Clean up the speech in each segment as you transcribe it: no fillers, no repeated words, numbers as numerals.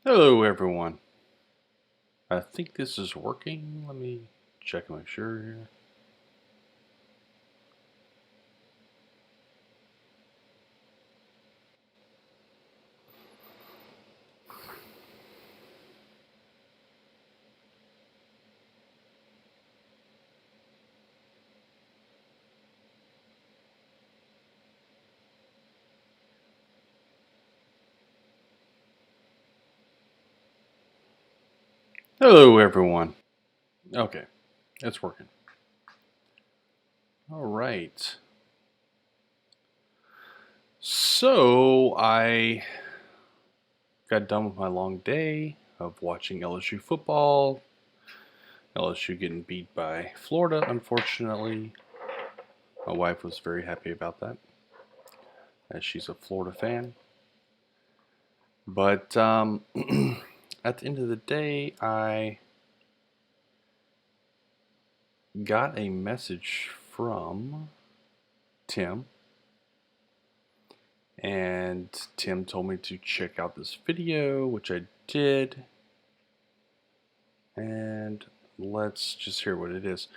Hello everyone. I think this is working. Let me check and make sure here. Hello everyone. Okay, it's working. All right. So I got done with my long day of watching LSU football. LSU getting beat by Florida, unfortunately. My wife was very happy about that, as she's a Florida fan. But at the end of the day, I got a message from Tim, and Tim told me to check out this video, which I did, and let's just hear what it is.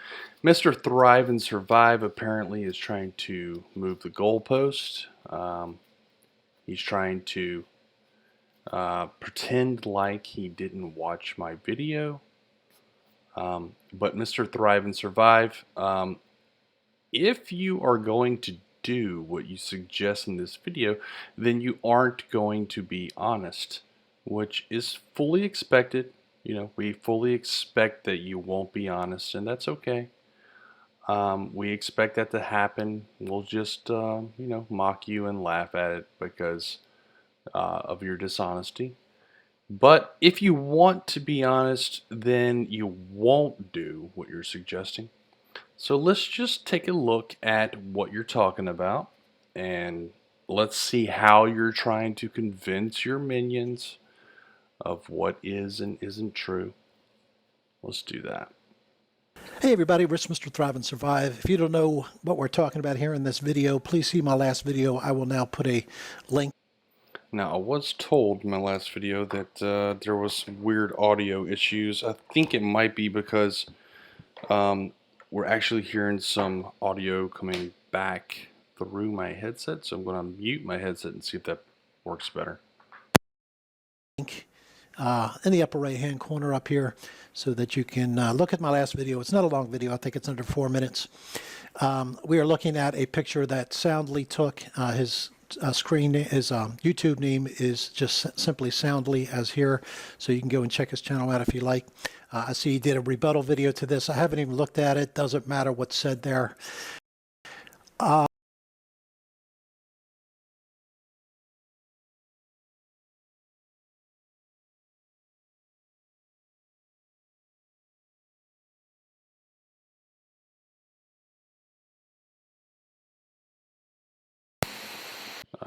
MrThriveAndSurvive apparently is trying to move the goalpost. He's trying to pretend like he didn't watch my video. But MrThriveAndSurvive, if you are going to do what you suggest in this video, then you aren't going to be honest, which is fully expected. You know, we fully expect that you won't be honest, and that's okay. We expect that to happen. We'll just, mock you and laugh at it because of your dishonesty. But if you want to be honest, then you won't do what you're suggesting. So let's just take a look at what you're talking about, and let's see how you're trying to convince your minions of what is and isn't true. Let's do that. Hey everybody, it's Mr. Thrive and Survive. If you don't know what we're talking about here in this video, please see my last video. I will now put a link. Now, I was told in my last video that there was some weird audio issues. I think it might be because we're actually hearing some audio coming back through my headset, so I'm going to mute my headset and see if that works better. In the upper right hand corner up here so that you can look at my last video. It's not a long video. I think it's under 4 minutes. We are looking at a picture that Soundly took. His YouTube name is just simply Soundly as here, so you can go and check his channel out if you like. I see he did a rebuttal video to this. I haven't even looked at it. Doesn't matter what's said there.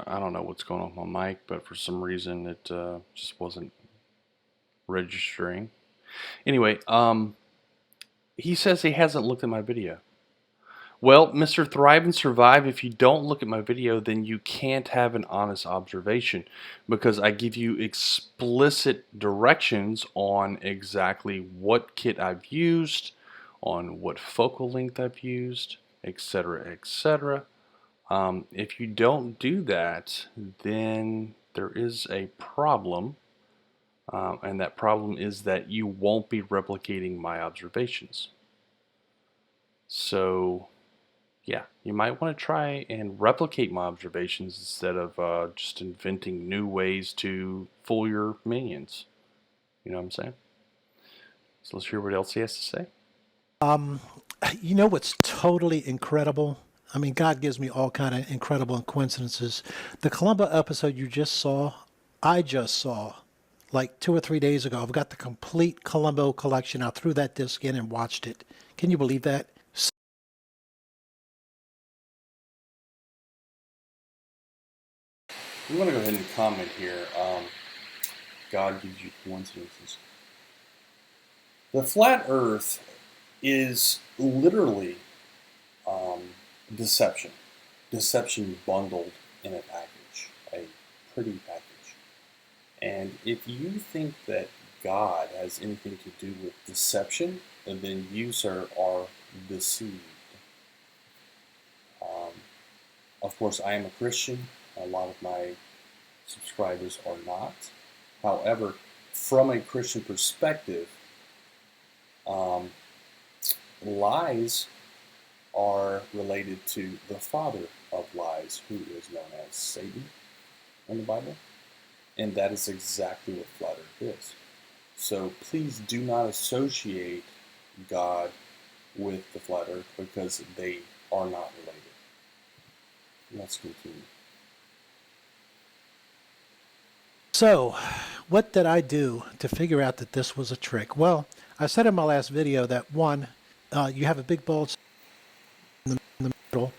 I don't know what's going on with my mic, but for some reason it just wasn't registering. Anyway, he says he hasn't looked at my video. Well, Mr. Thrive and Survive, if you don't look at my video, then you can't have an honest observation because I give you explicit directions on exactly what kit I've used, on what focal length I've used, etc., etc. If you don't do that, then there is a problem, and that problem is that you won't be replicating my observations. So, yeah, you might want to try and replicate my observations instead of just inventing new ways to fool your minions. You know what I'm saying? So let's hear what else he has to say. You know what's totally incredible? I mean, God gives me all kind of incredible coincidences. The Columbo episode you just saw, I just saw like 2 or 3 days ago. I've got the complete Columbo collection. I threw that disc in and watched it. Can you believe that? I'm going to go ahead and comment here. God gives you coincidences. The flat Earth is literally deception. Deception bundled in a package, a pretty package. And if you think that God has anything to do with deception, then you, sir, are deceived. Um, of course, I am a Christian. A lot of my subscribers are not. However, from a Christian perspective, um, lies are related to the father of lies, who is known as Satan in the Bible. And that is exactly what flat earth is. So please do not associate God with the flat earth because they are not related. Let's continue. So, what did I do to figure out that this was a trick? Well, I said in my last video that one, you have a big bulge in the middle,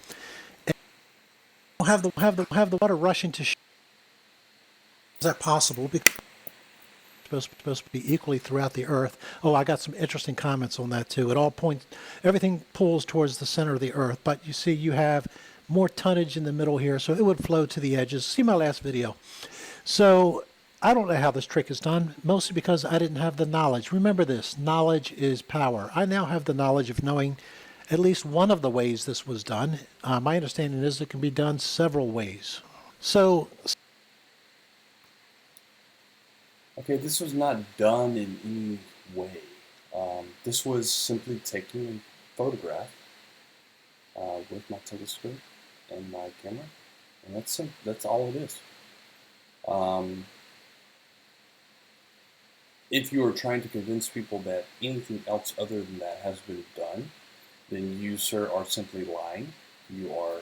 and you have the water rushing to. Is that possible? Because it's supposed to be equally throughout the Earth. Oh, I got some interesting comments on that too. It all points, everything pulls towards the center of the Earth, but you see, you have more tonnage in the middle here, so it would flow to the edges. See my last video. So I don't know how this trick is done, mostly because I didn't have the knowledge. Remember this, knowledge is power. I now have the knowledge of knowing at least one of the ways this was done. My understanding is it can be done several ways. So, Okay, this was not done in any way. This was simply taking a photograph with my telescope and my camera, and that's all it is. If you are trying to convince people that anything else other than that has been done, then you, sir, are simply lying. You are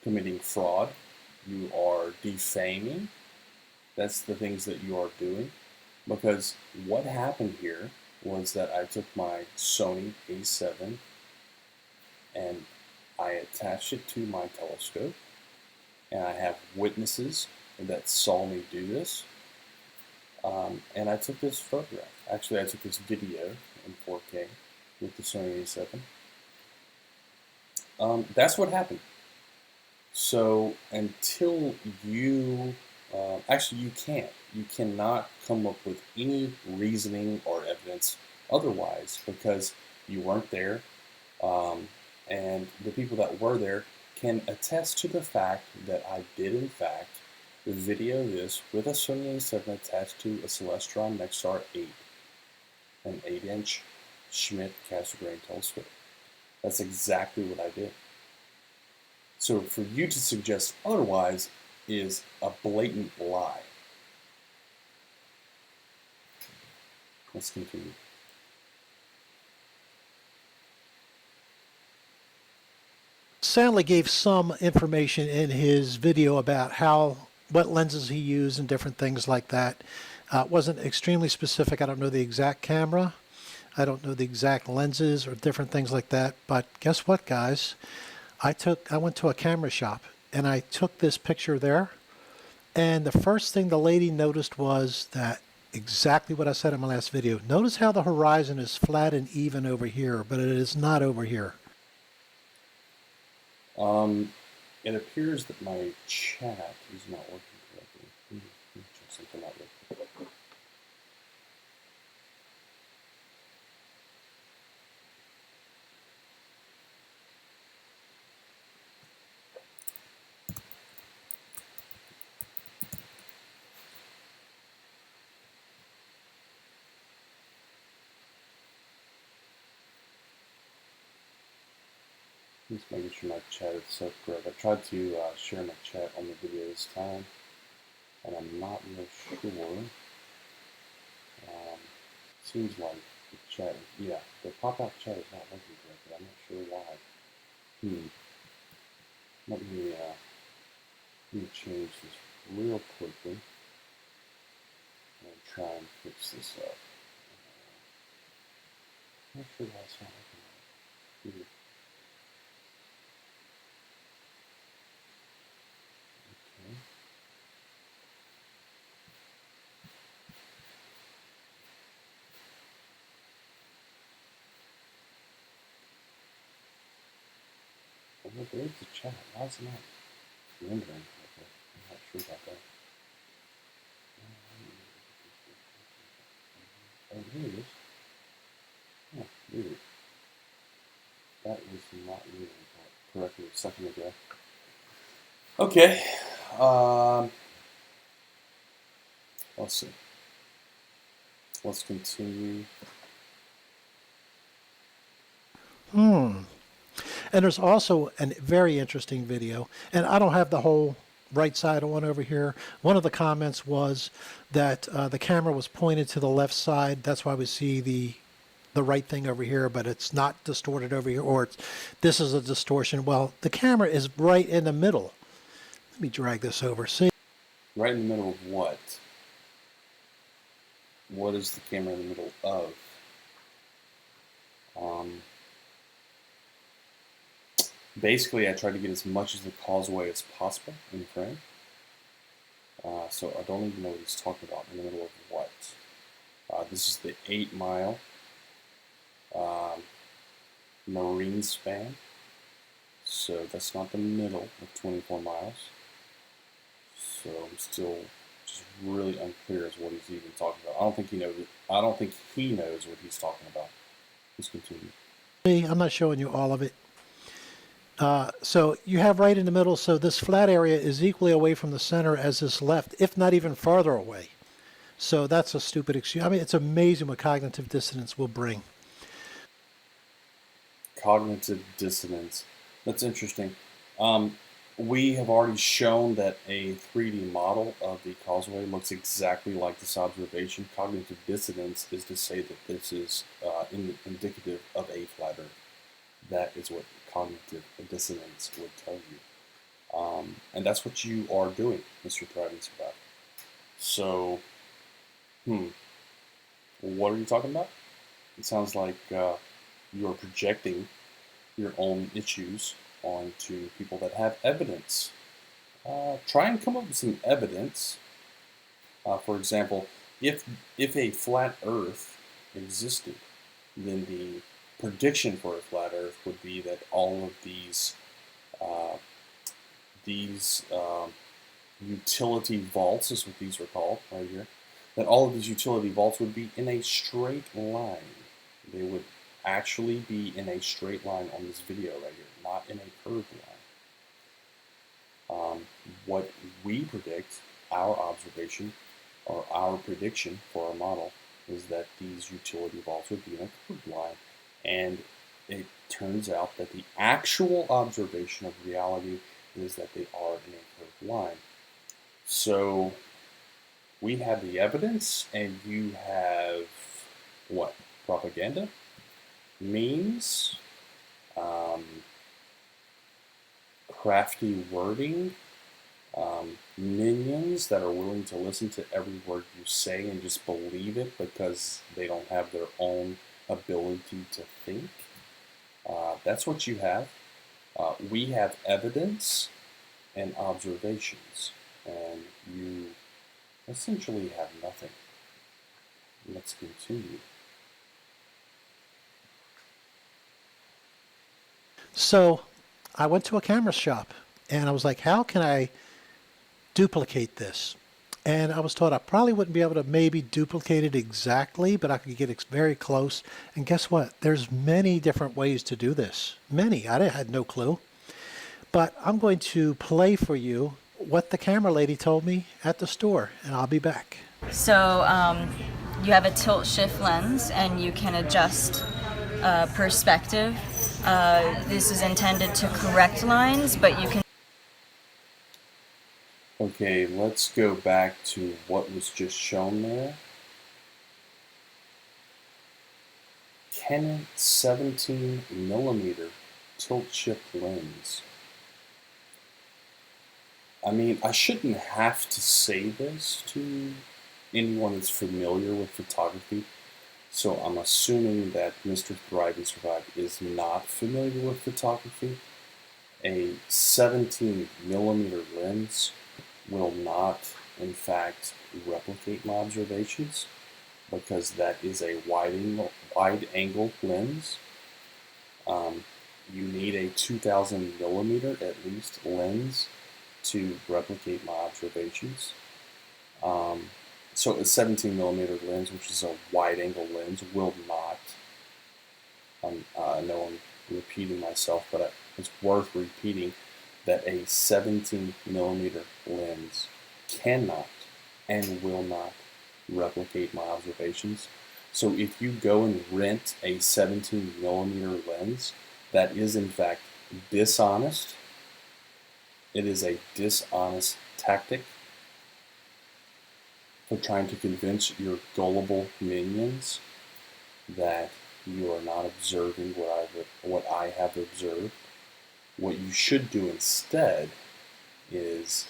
committing fraud. You are defaming. That's the things that you are doing. Because what happened here was that I took my Sony A7 and I attached it to my telescope, and I have witnesses that saw me do this. And I took this photograph. Actually, I took this video in 4K with the Sony A7. That's what happened. So until you, actually you can't. You cannot come up with any reasoning or evidence otherwise because you weren't there. And the people that were there can attest to the fact that I did in fact video this with a Sony A7 attached to a Celestron Nexstar 8, an 8-inch Schmidt Cassegrain telescope. That's exactly what I did. So for you to suggest otherwise is a blatant lie. Let's continue. Sandley gave some information in his video about what lenses he used and different things like that. It wasn't extremely specific. I don't know the exact camera. I don't know the exact lenses or different things like that. But guess what, guys? I went to a camera shop and I took this picture there. And the first thing the lady noticed was that exactly what I said in my last video. Notice how the horizon is flat and even over here, but it is not over here. It appears that my chat is not working correctly. Let me check something out real quick. Just making sure my chat is set correct. I tried to share my chat on the video this time, and I'm not real sure. Seems like the chat, yeah, the pop-up chat is not working correctly. I'm not sure why. Let me change this real quickly and try and fix this up. I'm not sure why it's not working. Okay. Well, there's the chat. Why is it not rendering? Okay. I'm not sure about that. here it is. Oh, weird. That was not reading correctly a second ago. Okay. Let's see. Let's continue. And there's also a very interesting video, and I don't have the whole right side on over here. One of the comments was that the camera was pointed to the left side. That's why we see the right thing over here, but it's not distorted over here, or this is a distortion. Well, the camera is right in the middle. Let me drag this over. See? Right in the middle of what? What is the camera in the middle of? Basically, I try to get as much of the causeway as possible in frame. So I don't even know what he's talking about. In the middle of what? This is the 8-mile marine span. So that's not the middle of 24 miles. So I'm still just really unclear as what he's even talking about. I don't think he knows what he's talking about. Let's continue. I'm not showing you all of it. So you have right in the middle, so this flat area is equally away from the center as this left, if not even farther away. So that's a stupid excuse. I mean, it's amazing what cognitive dissonance will bring. Cognitive dissonance. That's interesting. We have already shown that a 3D model of the causeway looks exactly like this observation. Cognitive dissonance is to say that this is indicative of a flat Earth. That is what cognitive dissonance would tell you. And that's what you are doing, Mr. Thrive and Survive. So, what are you talking about? It sounds like you are projecting your own issues onto people that have evidence. Try and come up with some evidence. For example, if a flat Earth existed, then the prediction for a flat Earth would be that all of these utility vaults, is what these are called right here, that all of these utility vaults would be in a straight line. They would actually be in a straight line on this video right here, not in a curved line. What we predict, our observation, or our prediction for our model, is that these utility vaults would be in a curved line. And it turns out that the actual observation of reality is that they are in a curved line. So we have the evidence, and you have what? Propaganda? Memes? Crafty wording? Minions that are willing to listen to every word you say and just believe it because they don't have their own ability to think. That's what you have. We have evidence and observations, and you essentially have nothing. Let's continue. So I went to a camera shop, and I was like, how can I duplicate this? And I was told I probably wouldn't be able to maybe duplicate it exactly, but I could get very close. And guess what? There's many different ways to do this. Many. I had no clue. But I'm going to play for you what the camera lady told me at the store, and I'll be back. So you have a tilt shift lens, and you can adjust perspective. This is intended to correct lines, but you can. Okay, let's go back to what was just shown there. Canon 17mm tilt shift lens. I mean, I shouldn't have to say this to anyone that's familiar with photography, so I'm assuming that Mr. Thrive and Survive is not familiar with photography. A 17mm lens will not, in fact, replicate my observations because that is a wide-angle lens. You need a 2000mm at least lens to replicate my observations. So a 17 millimeter lens, which is a wide angle lens, will not, I know I'm repeating myself, but it's worth repeating that a 17 millimeter lens cannot and will not replicate my observations. So if you go and rent a 17 millimeter lens that is in fact dishonest, it is a dishonest tactic for trying to convince your gullible minions that you are not observing what I have observed. What you should do instead is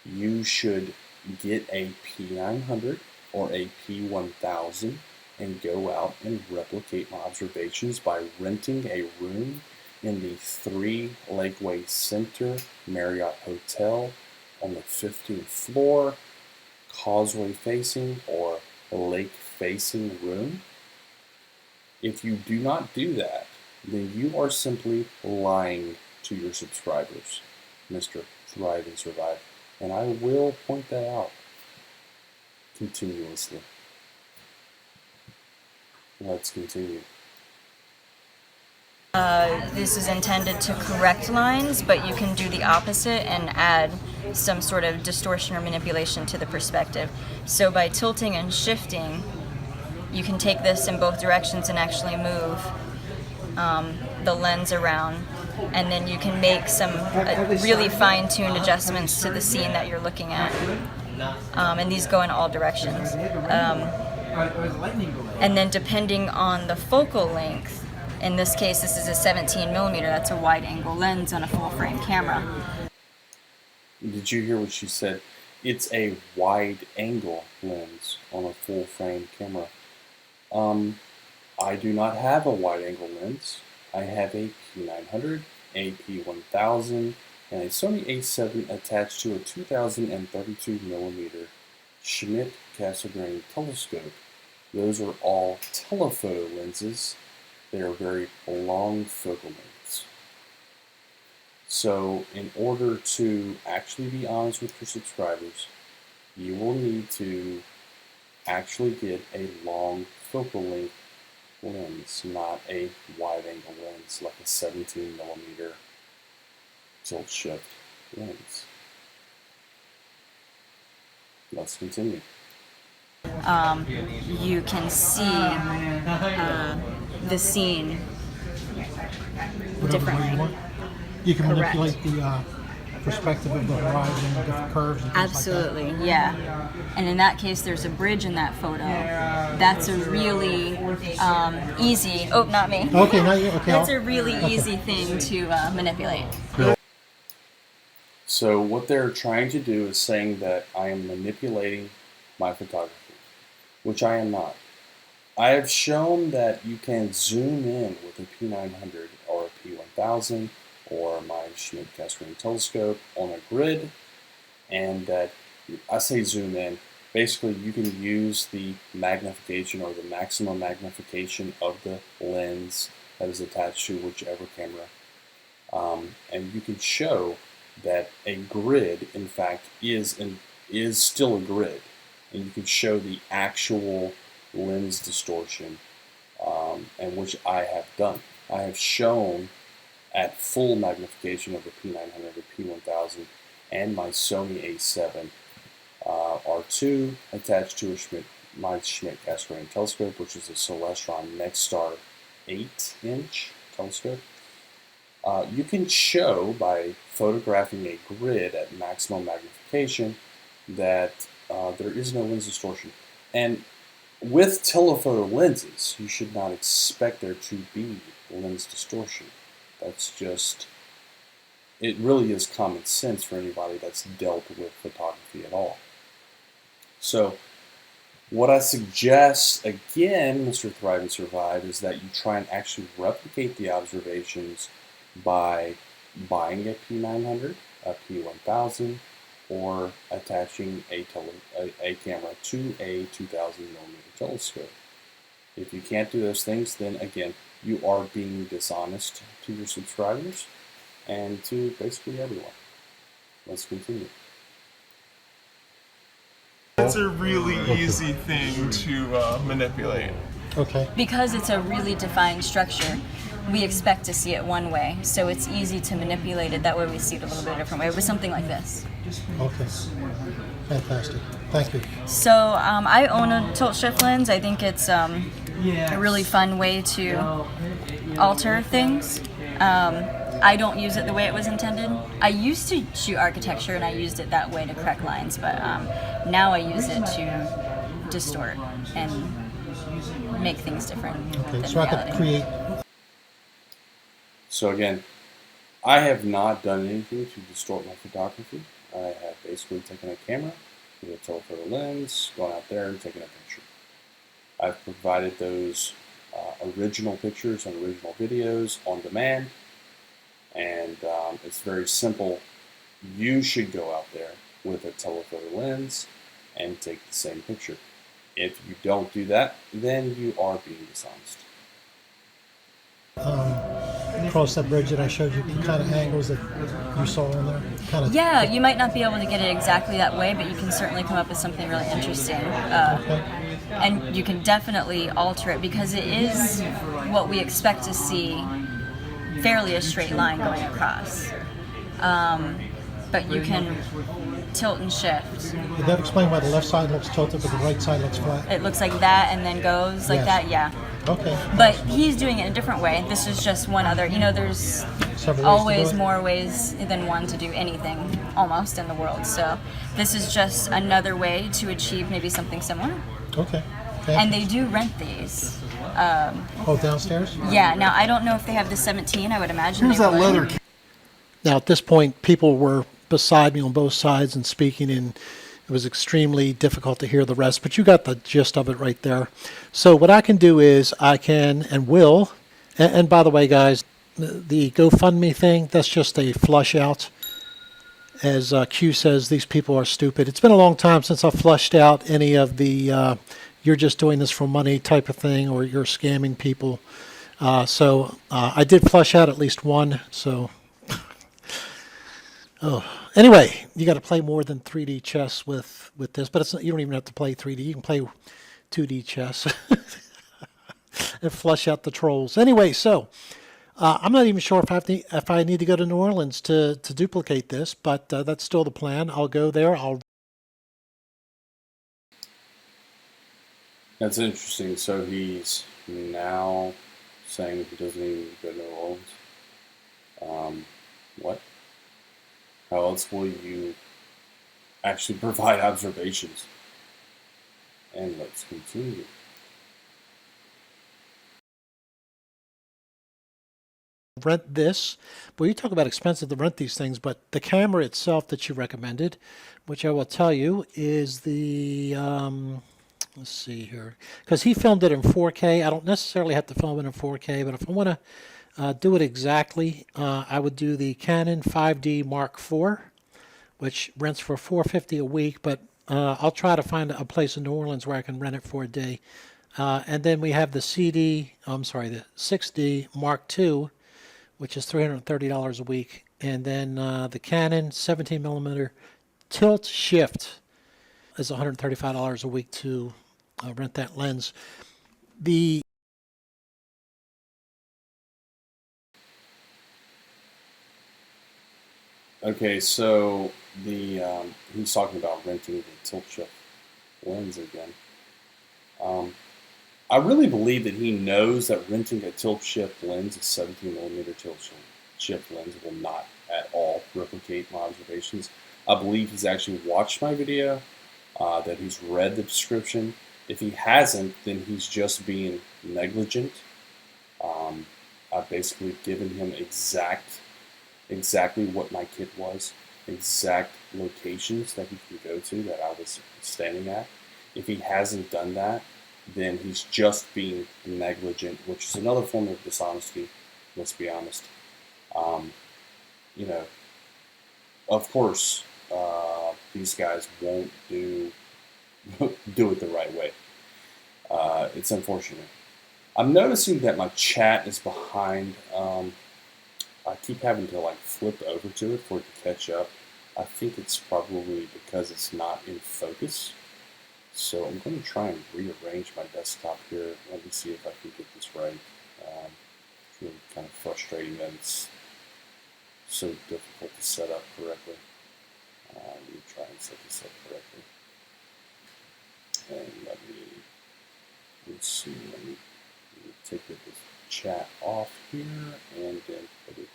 you should get a P900 or a P1000 and go out and replicate my observations by renting a room in the 3 Lakeway Center Marriott Hotel on the 15th floor, causeway facing or lake facing room. If you do not do that, then you are simply lying to your subscribers, Mr. Thrive and Survive. And I will point that out continuously. Let's continue. This is intended to correct lines, but you can do the opposite and add some sort of distortion or manipulation to the perspective. So by tilting and shifting, you can take this in both directions and actually move the lens around, and then you can make some really fine-tuned adjustments to the scene that you're looking at. And these go in all directions. And then depending on the focal length, in this case this is a 17 millimeter, that's a wide angle lens on a full frame camera. Did you hear what she said? It's a wide angle lens on a full frame camera. I do not have a wide angle lens. I have a P900, a P1000, and a Sony A7 attached to a 2032 millimeter Schmidt-Cassegrain telescope. Those are all telephoto lenses. They are very long focal lengths. So in order to actually be honest with your subscribers, you will need to actually get a long focal length lens, not a wide angle lens like a 17 millimeter tilt shift lens. Let's continue. You can see the scene differently. You can Correct. manipulate the perspective of the horizon, the different curves and things Absolutely, like that. yeah. And in that case, there's a bridge in that photo. That's a really easy. Oh, not me. Okay, now you okay. That's a really easy thing to manipulate. So what they're trying to do is saying that I am manipulating my photography, which I am not. I have shown that you can zoom in with a P900 or a P1000 or my Schmidt-Cassegrain telescope on a grid, and that I say zoom in. Basically, you can use the magnification or the maximum magnification of the lens that is attached to whichever camera, and you can show that a grid, in fact, is still a grid, and you can show the actual lens distortion, and which I have done. I have shown at full magnification of the P900, the P1000, and my Sony A7 R2 attached to my Schmidt-Cassegrain telescope, which is a Celestron Nexstar 8-inch telescope. You can show by photographing a grid at maximum magnification that there is no lens distortion. And with telephoto lenses, you should not expect there to be lens distortion. That's just, it really is common sense for anybody that's dealt with photography at all. So what I suggest, again, Mr. Thrive and Survive, is that you try and actually replicate the observations by buying a P900, a P1000, or attaching a camera to a 2000 millimeter telescope. If you can't do those things, then again, you are being dishonest to your subscribers and to basically everyone. Let's continue. It's a really easy thing to manipulate. Okay. Because it's a really defined structure, we expect to see it one way, so it's easy to manipulate it. That way we see it a little bit different way with something like this. Okay. Fantastic. Thank you. So I own a tilt shift lens. I think it's a really fun way to alter things. I don't use it the way it was intended. I used to shoot architecture and I used it that way to correct lines, but now I use it to distort and make things different. Okay, than so I reality. could create. So again, I have not done anything to distort my photography. I have basically taken a camera with a telephoto lens, gone out there and taken a picture. I've provided those original pictures and original videos on demand, and it's very simple. You should go out there with a telephoto lens and take the same picture. If you don't do that, then you are being dishonest. Across that bridge that I showed you, the kind of angles that you saw in there? Kind of. Yeah, you might not be able to get it exactly that way, but you can certainly come up with something really interesting. And you can definitely alter it because it is what we expect to see, fairly a straight line going across. But you can tilt and shift. Did that explain why the left side looks tilted but the right side looks flat? It looks like that and then goes like Yes. that, yeah. Okay. But he's doing it in a different way. This is just one other, there's Several ways to always do it? more ways than one to do anything almost in the world. So this is just another way to achieve maybe something similar. Okay. And they do rent these. Oh, downstairs? Yeah, now I don't know if they have the 17. I would imagine Here's they that would. leather. Now, at this point, people were beside me on both sides and speaking, and it was extremely difficult to hear the rest, but you got the gist of it right there. So what I can do is I can and will, and by the way, guys, the GoFundMe thing, that's just a flush out. As Q says, these people are stupid. It's been a long time since I've flushed out any of the you're just doing this for money type of thing, or you're scamming people. So I did flush out at least one, so... Oh, anyway, you got to play more than 3D chess with this, but it's not, you don't even have to play 3D. You can play 2D chess and flush out the trolls. Anyway, so I'm not even sure if I need to go to New Orleans to duplicate this, but that's still the plan. I'll go there. That's interesting. So he's now saying that he doesn't even go to New Orleans. What? How else will you actually provide observations? And let's continue. Rent this. Well, you talk about expensive to rent these things, but the camera itself that you recommended, which I will tell you, is the let's see here, because he filmed it in 4K. I don't necessarily have to film it in 4K, but if I want to do it exactly, I would do the Canon 5D Mark IV, which rents for $450 a week, but I'll try to find a place in New Orleans where I can rent it for a day. And then we have the the 6D Mark II, which is $330 a week. And then the Canon 17mm tilt shift is $135 a week to rent that lens. Okay, so he's talking about renting the tilt shift lens again. I really believe that he knows that renting a tilt shift lens, a 17mm tilt shift lens, will not at all replicate my observations. I believe he's actually watched my video, that he's read the description. If he hasn't, then he's just being negligent. I've basically given him exactly what my kit was, exact locations that he can go to that I was standing at. If he hasn't done that, then he's just being negligent, which is another form of dishonesty, let's be honest. Of course, these guys won't do it the right way. It's unfortunate. I'm noticing that my chat is behind. I keep having to flip over to it for it to catch up. I think it's probably because it's not in focus. So I'm going to try and rearrange my desktop here. Let me see if I can get this right. It's really kind of frustrating that it's so difficult to set up correctly. Let me try and set this up correctly. And let's see, let me take this chat off here and then put it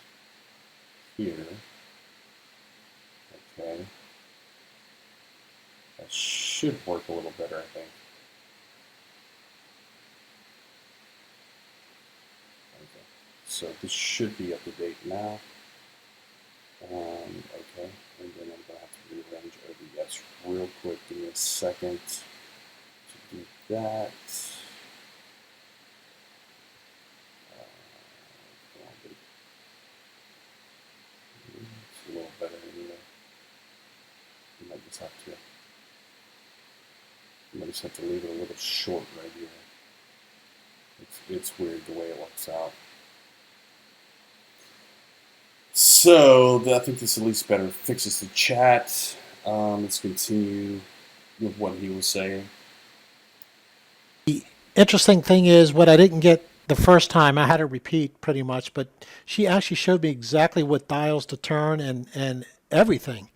here. Okay. That should work a little better, I think. Okay. So this should be up to date now. Okay, and then I'm going to have to rearrange OBS real quick. Give me a second to do that. It's a little better anyway. You might just have to leave it a little short right here. It's weird the way it works out. So I think this at least better fixes the chat. Let's continue with what he was saying. The interesting thing is what I didn't get the first time, I had to repeat pretty much, but she actually showed me exactly what dials to turn and everything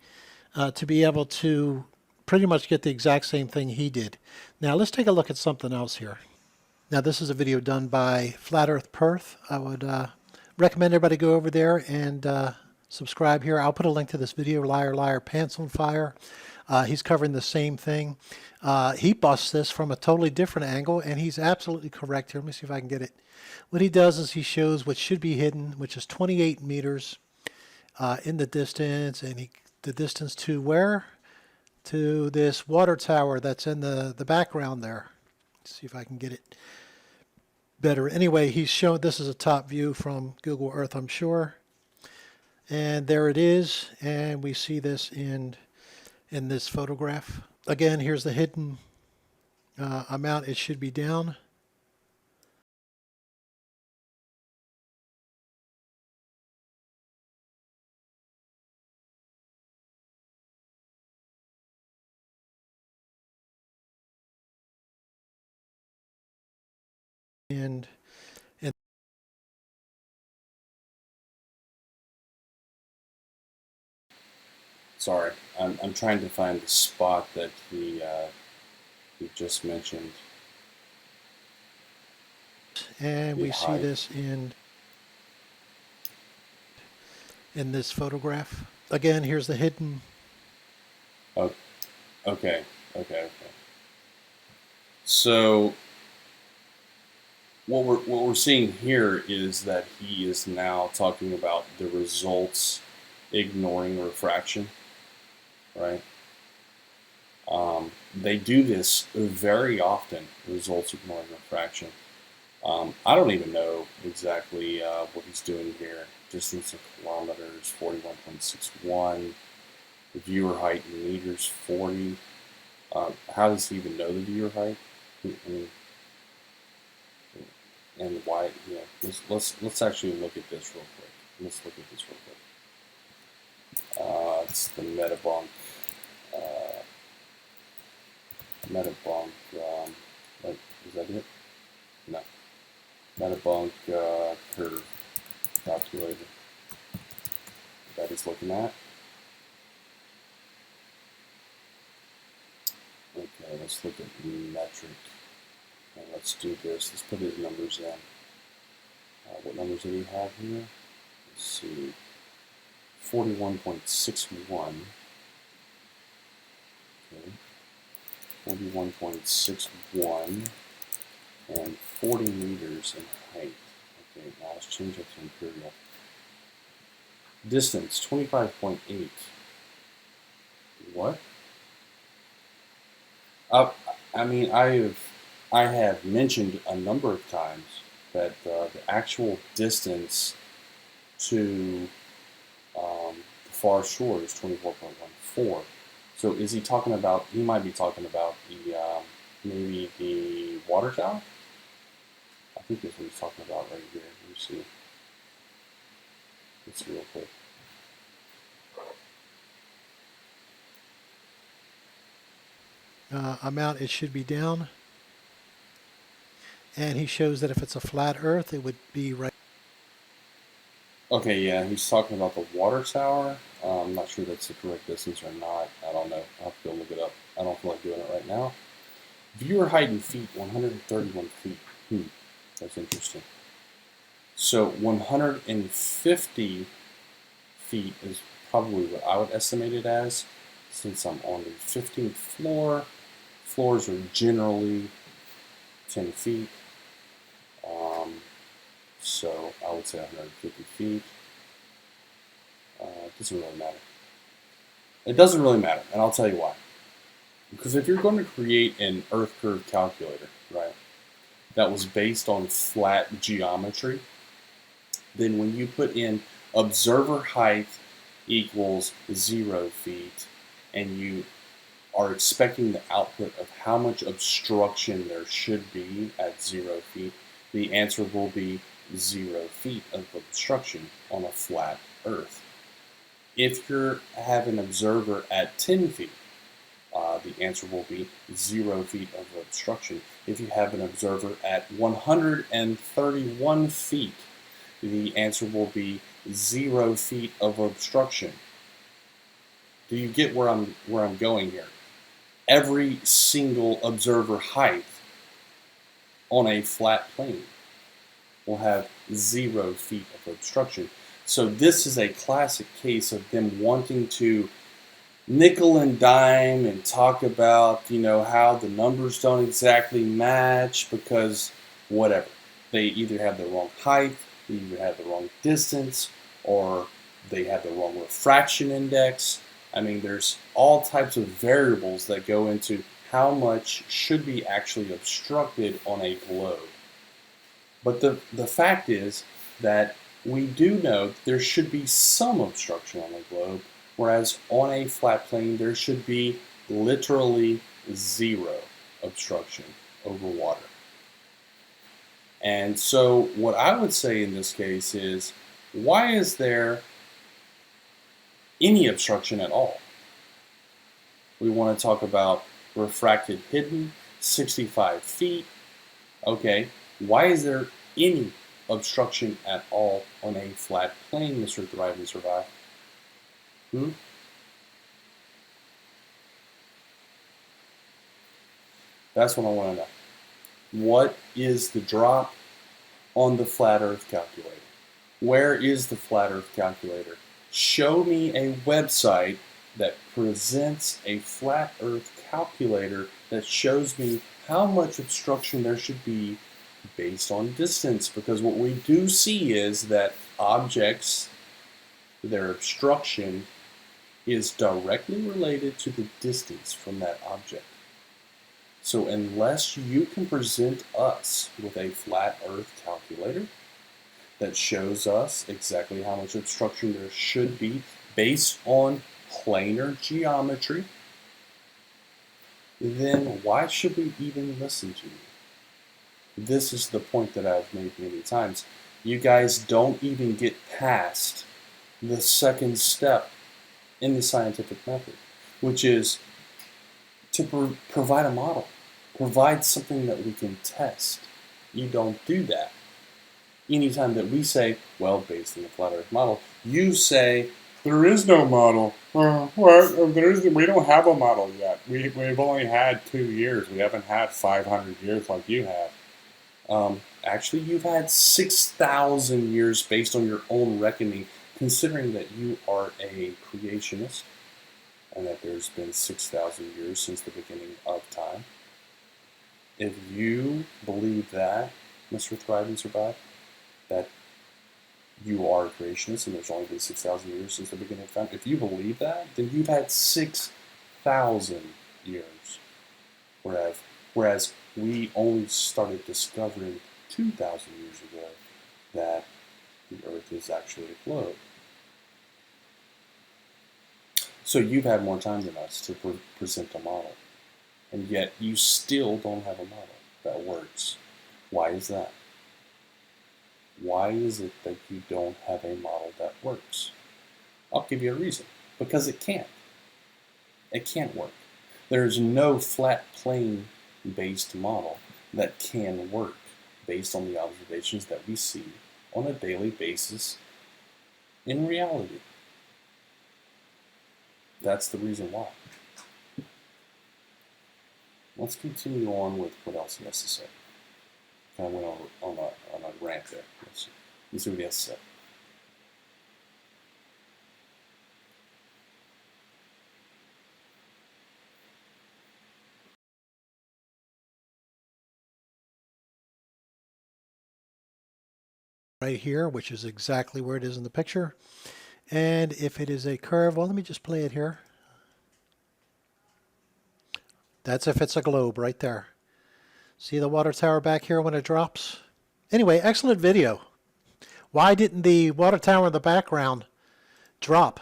to be able to pretty much get the exact same thing he did. Now let's take a look at something else here. Now this is a video done by Flat Earth Perth. I would recommend everybody go over there and subscribe here. I'll put a link to this video, Liar Liar Pants on Fire. He's covering the same thing. He busts this from a totally different angle, and he's absolutely correct here. Let me see if I can get it. What he does is he shows what should be hidden, which is 28 meters in the distance, and the distance to where? To this water tower that's in the background there. Let's see if I can get it better. Anyway, he's shown this is a top view from Google Earth, I'm sure. And there it is, and we see this in this photograph. Again, here's the hidden amount it should be down. And Sorry, I'm trying to find the spot that he just mentioned. and we see this in this photograph. Again, here's the hidden. Oh, okay. So what we're seeing here is that he is now talking about the results ignoring refraction, right? They do this very often, results ignoring refraction. I don't even know exactly what he's doing here. Distance in kilometers, 41.61. The viewer height in meters, 40. How does he even know the viewer height? I mean, and why? Yeah, let's actually look at this real quick. Let's look at this real quick. It's the Metabunk. Wait, is that it? No. Metabunk curve calculator. That he's looking at. Okay, let's look at metric. And let's do this. Let's put his numbers in. What numbers did he have here? Let's see. 41.61. Okay. 41.61 and 40 meters in height. Okay, now let's change that to imperial. Distance 25.8. What? I mean, I have mentioned a number of times that the actual distance to the far shore is 24.14. So is he talking about? He might be talking about the maybe the water tower. I think that's what he's talking about right here. Let me see. Let's see real quick. amount it should be down. And he shows that if it's a flat Earth, it would be right. Okay, yeah, he's talking about the water tower. I'm not sure that's the correct distance or not. I don't know. I'll have to go look it up. I don't feel like doing it right now. Viewer height in feet, 131 feet. That's interesting. So 150 feet is probably what I would estimate it as, since I'm on the 15th floor. Floors are generally 10 feet. So I would say 150 feet. It doesn't really matter. It doesn't really matter, and I'll tell you why. Because if you're going to create an Earth curve calculator, right, that was based on flat geometry, then when you put in observer height equals 0 feet, and you are expecting the output of how much obstruction there should be at 0 feet, the answer will be 0 feet of obstruction on a flat Earth. If you have an observer at 10 feet, the answer will be 0 feet of obstruction. If you have an observer at 131 feet, the answer will be 0 feet of obstruction. Do you get where I'm going here? Every single observer height on a flat plane will have 0 feet of obstruction. So this is a classic case of them wanting to nickel and dime and talk about, how the numbers don't exactly match because whatever. They either have the wrong height, they either have the wrong distance, or they have the wrong refraction index. I mean, there's all types of variables that go into how much should be actually obstructed on a globe. But the fact is that we do know that there should be some obstruction on the globe, whereas on a flat plane there should be literally 0 obstruction over water. And so what I would say in this case is, why is there any obstruction at all? We want to talk about refracted hidden, 65 feet. Okay, why is there any obstruction at all on a flat plane, Mr. Thrive and Survive? That's what I want to know. What is the drop on the flat Earth calculator? Where is the flat Earth calculator? Show me a website that presents a flat Earth calculator that shows me how much obstruction there should be based on distance, because what we do see is that objects, their obstruction is directly related to the distance from that object. So unless you can present us with a flat Earth calculator that shows us exactly how much obstruction there should be based on planar geometry, then why should we even listen to you? This is the point that I've made many times. You guys don't even get past the second step in the scientific method, which is to provide a model, provide something that we can test. You don't do that. Anytime that we say, well, based on the flat Earth model, you say, there is no model. We don't have a model yet. We've only had 2 years. We haven't had 500 years like you have. Actually, you've had 6,000 years based on your own reckoning, considering that you are a creationist and that there's been 6,000 years since the beginning of time. If you believe that, Mr. Thrive and Survive, that you are a creationist and there's only been 6,000 years since the beginning of time, if you believe that, then you've had 6,000 years. Whereas we only started discovering 2,000 years ago that the Earth is actually a globe. So you've had more time than us to present a model, and yet you still don't have a model that works. Why is that? Why is it that you don't have a model that works? I'll give you a reason. Because it can't. It can't work. There's no flat plane based model that can work based on the observations that we see on a daily basis in reality. That's the reason why. Let's continue on with what else he has to say. Kind of went on a rant there. Let's see what he has to say. Right here, which is exactly where it is in the picture. And if it is a curve, well, let me just play it here. That's if it's a globe right there. See the water tower back here when it drops? Anyway, excellent video. Why didn't the water tower in the background drop?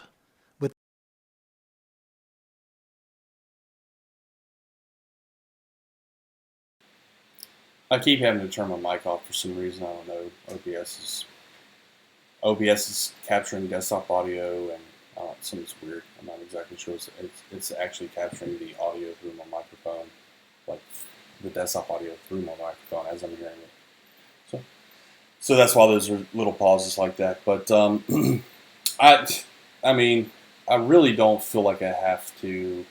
I keep having to turn my mic off for some reason. I don't know. OBS is capturing desktop audio, and something's weird. I'm not exactly sure. It's actually capturing the audio through my microphone, like the desktop audio through my microphone as I'm hearing it. So that's why there's little pauses like that. But I mean, I really don't feel like I have to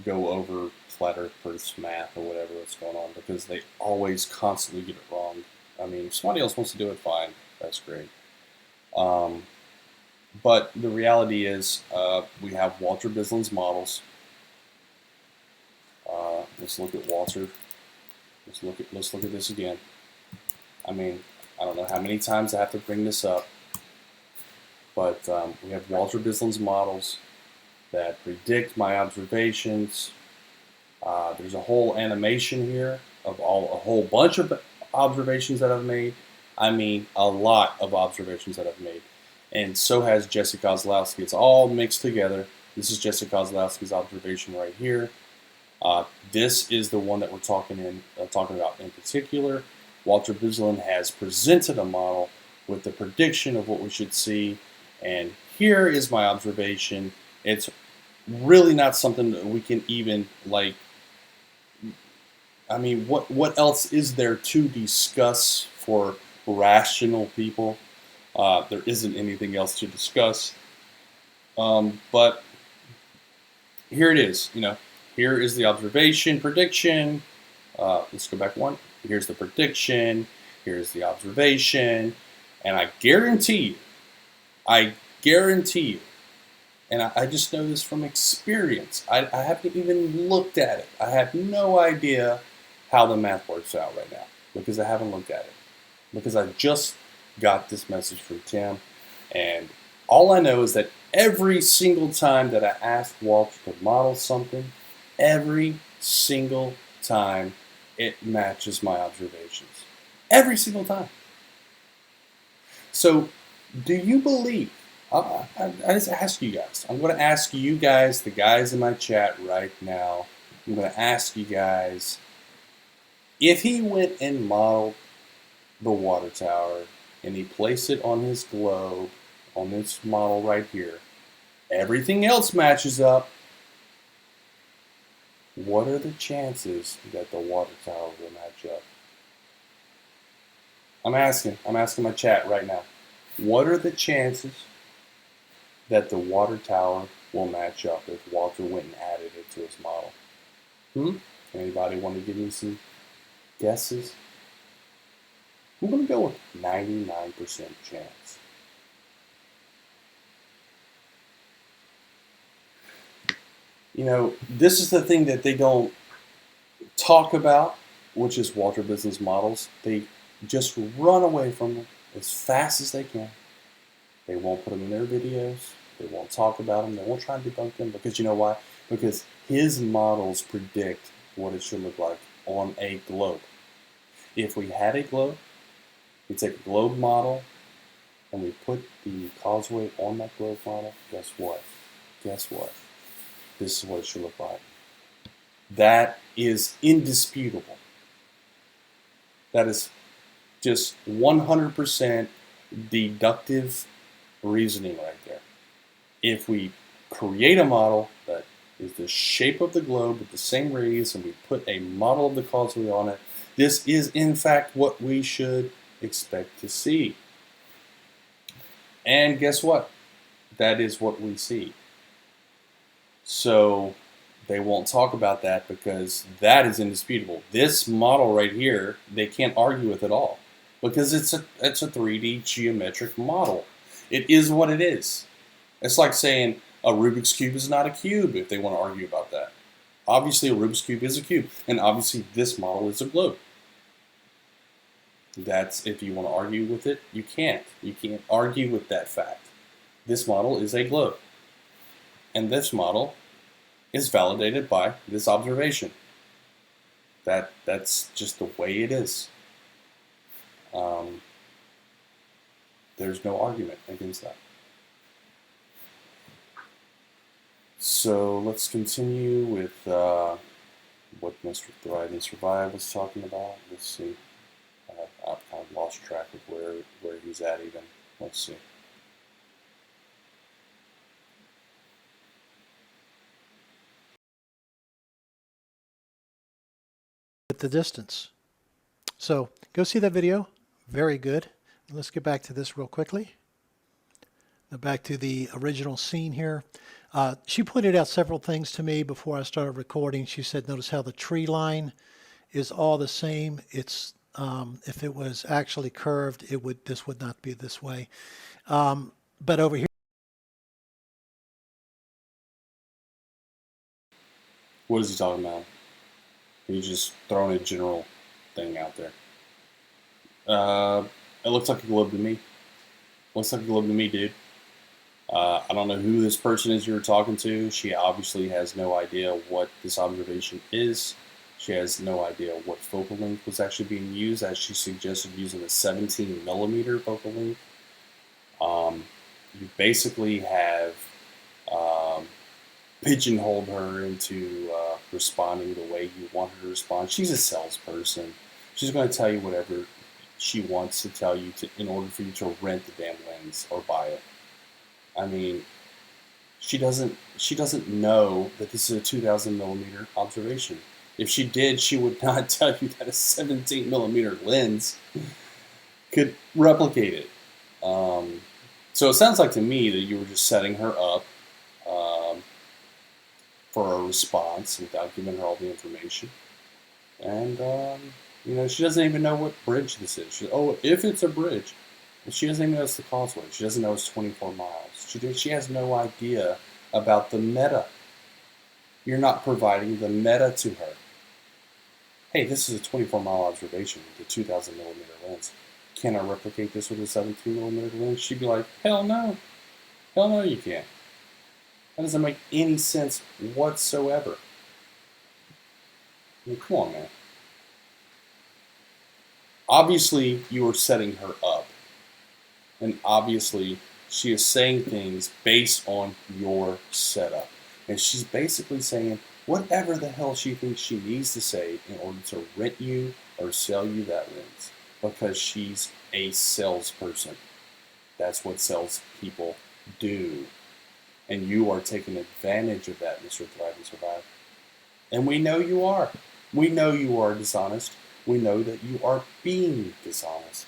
go over flat earthers math or whatever that's going on, because they always constantly get it wrong. I mean, if somebody else wants to do it, fine. That's great. But the reality is, we have Walter Bislin's models. Let's look at Walter. Let's look at this again. I mean, I don't know how many times I have to bring this up, but we have Walter Bislin's models that predict my observations. There's a whole animation here of a whole bunch of observations that I've made. I mean, a lot of observations that I've made. And so has Jesse Kozlowski. It's all mixed together. This is Jesse Kozlowski's observation right here. This is the one that we're talking about in particular. Walter Bislin has presented a model with the prediction of what we should see. And here is my observation. It's really not something that we can even, like, I mean, what else is there to discuss for rational people? There isn't anything else to discuss. But here it is. You know, here is the observation prediction. Let's go back one. Here's the prediction. Here's the observation. And I guarantee you, and I just know this from experience. I haven't even looked at it. I have no idea how the math works out right now, because I haven't looked at it. Because I just got this message from Tim, and all I know is that every single time that I asked Walter to model something, every single time it matches my observations. Every single time. So, do you believe? I just ask you guys. I'm going to ask you guys, the guys in my chat right now. I'm going to ask you guys, if he went and modeled the water tower and he placed it on his globe, on this model right here, everything else matches up, what are the chances that the water tower will match up? I'm asking my chat right now. What are the chances that the water tower will match up if Walter went and added it to his model? Anybody want to give me some guesses? I'm going to go with 99% chance. You know, this is the thing that they don't talk about, which is Walter Bislin's models. They just run away from them as fast as they can. They won't put them in their videos. They won't talk about them. They won't try and debunk them, because you know why? Because his models predict what it should look like on a globe. If we had a globe, we take a globe model and we put the causeway on that globe model, guess what? Guess what? This is what it should look like. That is indisputable. That is just 100% deductive reasoning right there. If we create a model that is the shape of the globe with the same radius, and we put a model of the causeway on it. This is, in fact, what we should expect to see. And guess what? That is what we see. So they won't talk about that because that is indisputable. This model right here, they can't argue with at all because it's a 3D geometric model. It is what it is. It's like saying a Rubik's Cube is not a cube if they want to argue about that. Obviously, a Rubik's Cube is a cube, and obviously this model is a globe. That's, if you want to argue with it, you can't. You can't argue with that fact. This model is a globe. And this model is validated by this observation. That's just the way it is. There's no argument against that. So let's continue with what MrThriveAndSurvive was talking about. Let's see. I've kind of lost track of where he's at even. Let's see. At the distance. So go see that video. Very good. Let's get back to this real quickly. Now back to the original scene here. She pointed out several things to me before I started recording. She said, notice how the tree line is all the same. It's if it was actually curved, this would not be this way. But over here. What is he talking about? He's just throwing a general thing out there. It looks like a globe to me. Looks like a globe to me, dude. I don't know who this person is you were talking to. She obviously has no idea what this observation is. She has no idea what focal length was actually being used, as she suggested using a 17mm focal length. You basically have pigeonholed her into responding the way you want her to respond. She's a salesperson. She's going to tell you whatever she wants to tell you in order for you to rent the damn lens or buy it. I mean, she doesn't know that this is a 2000mm observation. If she did, she would not tell you that a 17mm lens could replicate it. So it sounds like to me that you were just setting her up for a response without giving her all the information. And, you know, she doesn't even know what bridge this is. Oh, if it's a bridge. She doesn't even know it's the causeway. She doesn't know it's 24 miles. She has no idea about the meta. You're not providing the meta to her. Hey, this is a 24-mile observation with a 2000mm lens. Can I replicate this with a 17mm lens? She'd be like, hell no. Hell no, you can't. That doesn't make any sense whatsoever. I mean, come on, man. Obviously, you are setting her up. And obviously, she is saying things based on your setup. And she's basically saying whatever the hell she thinks she needs to say in order to rent you or sell you that lens. Because she's a salesperson. That's what salespeople do. And you are taking advantage of that, MrThriveAndSurvive. And we know you are. We know you are dishonest. We know that you are being dishonest.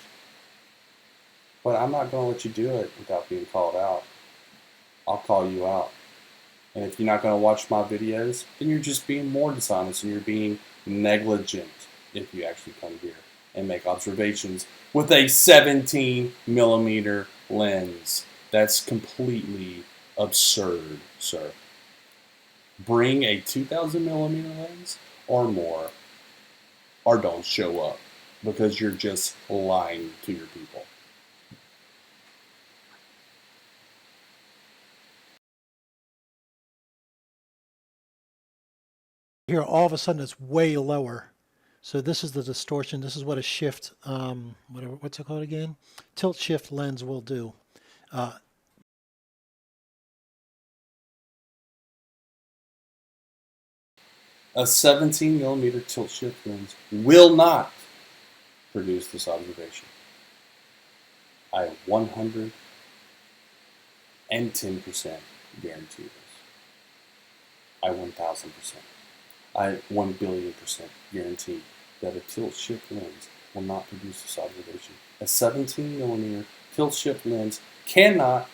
But I'm not going to let you do it without being called out. I'll call you out. And if you're not going to watch my videos, then you're just being more dishonest and you're being negligent if you actually come here and make observations with a 17mm lens. That's completely absurd, sir. Bring a 2000mm lens or more, or don't show up, because you're just lying to your people. Here, all of a sudden, it's way lower. So this is the distortion. This is what a shift, what's it called again? Tilt shift lens will do. A 17mm tilt shift lens will not produce this observation. I 110% guarantee this. I 1,000%. I 1,000,000,000% guarantee that a tilt-shift lens will not produce this observation. A 17mm tilt-shift lens cannot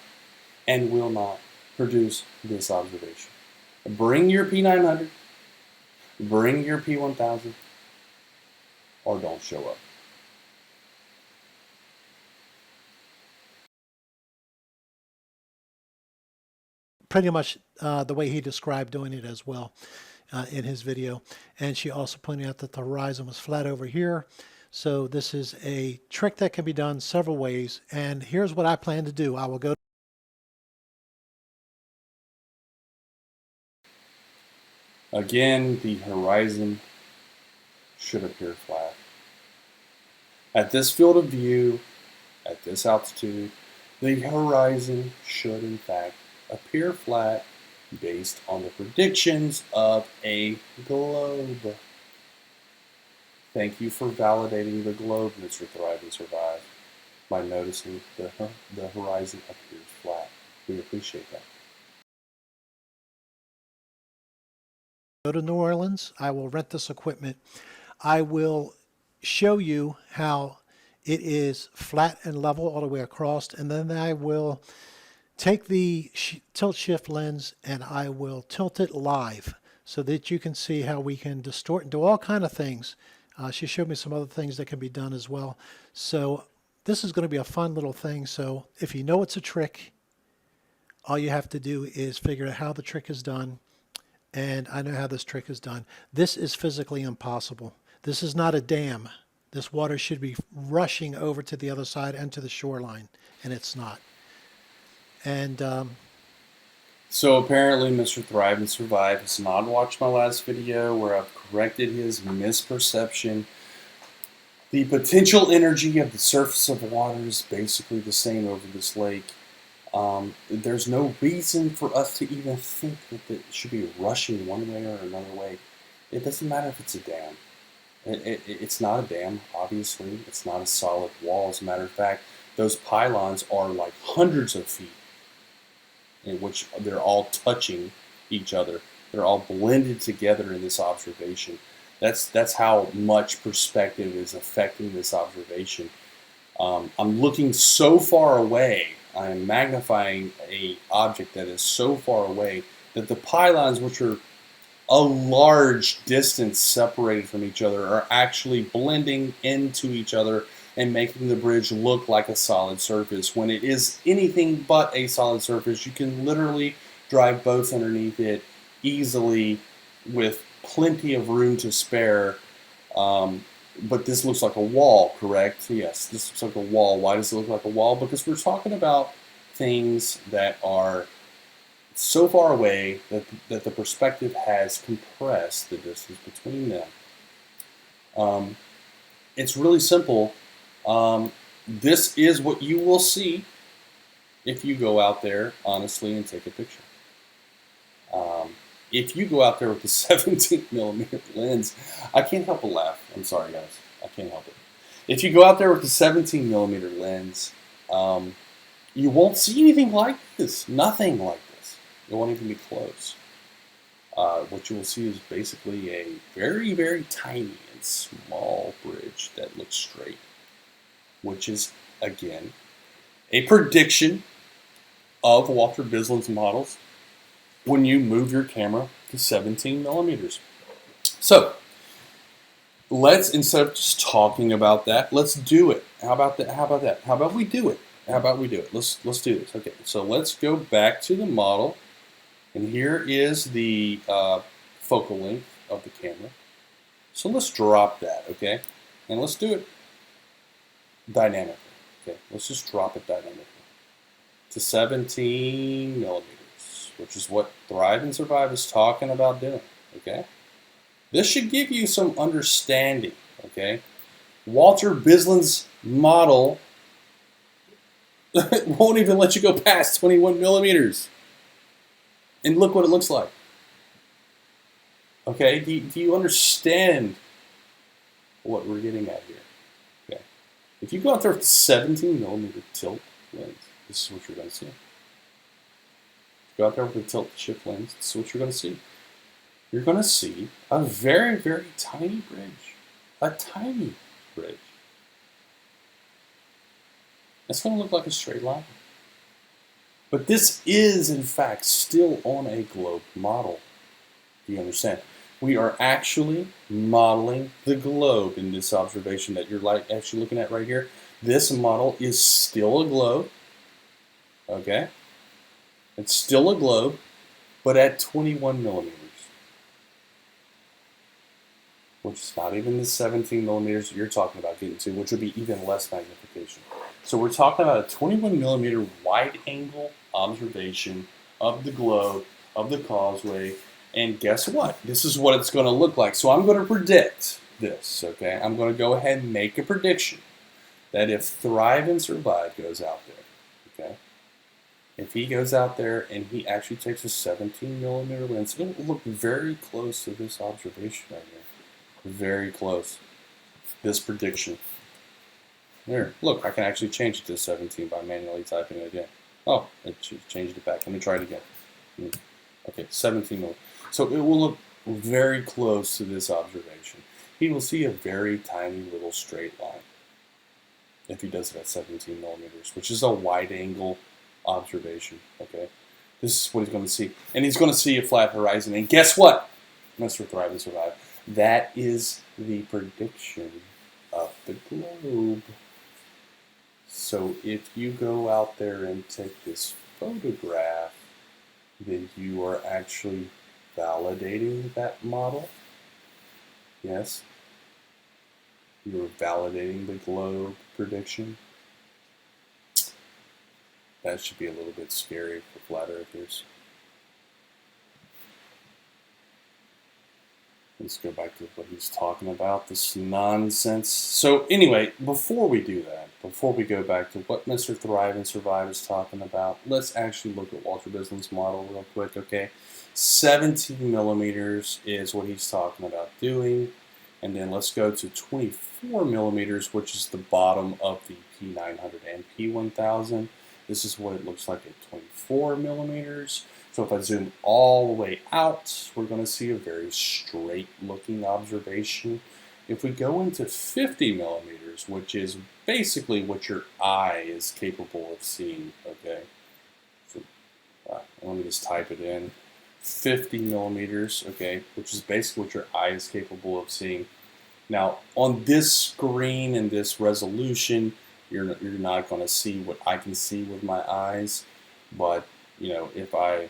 and will not produce this observation. Bring your P900, bring your P1000, or don't show up. Pretty much the way he described doing it as well in his video. And she also pointed out that the horizon was flat over here. So this is a trick that can be done several ways. And here's what I plan to do. I will go. Again, the horizon should appear flat. At this field of view, at this altitude, the horizon should in fact appear flat based on the predictions of a globe. Thank you for validating the globe, Mr. Thrive and Survive, by noticing the horizon appears flat. We appreciate that. Go to New Orleans. I will rent this equipment. I will show you how it is flat and level all the way across, and then I will take the tilt shift lens and I will tilt it live so that you can see how we can distort and do all kind of things. She showed me some other things that can be done as well. So this is going to be a fun little thing. So if you know it's a trick, all you have to do is figure out how the trick is done. And I know how this trick is done. This is physically impossible. This is not a dam. This water should be rushing over to the other side and to the shoreline, and it's not. And so apparently Mr. Thrive and Survive has not watched my last video where I've corrected his misperception. The potential energy of the surface of water is basically the same over this lake. There's no reason for us to even think that it should be rushing one way or another way. It doesn't matter if it's a dam. It's not a dam, obviously. It's not a solid wall. As a matter of fact, those pylons are like hundreds of feet, in which they're all touching each other. They're all blended together in this observation. That's how much perspective is affecting this observation. I'm looking so far away. I am magnifying an object that is so far away that the pylons, which are a large distance separated from each other, are actually blending into each other and making the bridge look like a solid surface. When it is anything but a solid surface, you can literally drive boats underneath it easily with plenty of room to spare. But this looks like a wall, correct? Yes, this looks like a wall. Why does it look like a wall? Because we're talking about things that are so far away that the perspective has compressed the distance between them. It's really simple. This is what you will see if you go out there honestly and take a picture. If you go out there with the 17mm lens, I can't help but laugh. I'm sorry, guys. I can't help it. If you go out there with the 17mm lens, you won't see anything like this. Nothing like this. It won't even be close. What you will see is basically a very, very tiny and small bridge that looks straight, which is, again, a prediction of Walter Bisland's models when you move your camera to 17mm. So, let's, instead of just talking about that, let's do it. How about that? How about that? How about we do it? How about we do it? Let's do this. Okay, so let's go back to the model. And here is the focal length of the camera. So let's drop that, okay? And let's do it dynamically. Okay, let's just drop it dynamically to 17mm, which is what Thrive and Survive is talking about doing, okay? This should give you some understanding, okay? Walter Bisland's model won't even let you go past 21mm. And look what it looks like. Okay, do you understand what we're getting at here? Okay, if you go out there with a 17mm tilt lens, this is what you're going to see. Go out there with a tilt shift lens, this is what you're going to see. you're going to see a very, very tiny bridge. A tiny bridge. It's going to look like a straight line. But this is, in fact, still on a globe model. Do you understand? We are actually modeling the globe in this observation that you're actually looking at right here. This model is still a globe. Okay? It's still a globe, but at 21 millimeters. Which is not even the 17 millimeters that you're talking about getting to, which would be even less magnification. So we're talking about a 21 millimeter wide angle observation of the globe, of the causeway, and guess what? This is what it's going to look like. So I'm going to predict this, okay? I'm going to go ahead and make a prediction that if Thrive and Survive goes out there, okay? If he goes out there and he actually takes a 17 millimeter lens, it will look very close to this observation right here. Very close. This prediction. There, look, I can actually change it to 17 by manually typing it again. Oh, it changed it back. Let me try it again. Okay, 17 millimeters. So it will look very close to this observation. He will see a very tiny little straight line if he does it at 17 millimeters, which is a wide angle observation. Okay, this is what he's going to see. And he's going to see a flat horizon. And guess what? Mr. Thrive and Survive. That is the prediction of the globe. So if you go out there and take this photograph, then you are actually validating that model. Yes. You are validating the globe prediction. That should be a little bit scary for flat earthers. Let's go back to what he's talking about, this nonsense. So anyway, before we do that, before we go back to what Mr. Thrive and Survive is talking about, let's actually look at Walter Bislin's model real quick, okay? 17 millimeters is what he's talking about doing. And then let's go to 24 millimeters, which is the bottom of the P900 and P1000. This is what it looks like at 24 millimeters. So if I zoom all the way out, we're going to see a very straight looking observation. If we go into 50 millimeters, which is basically what your eye is capable of seeing, okay? So, let me just type it in. 50 millimeters, okay, which is basically what your eye is capable of seeing. Now, on this screen and this resolution, you're not going to see what I can see with my eyes, but you know, if I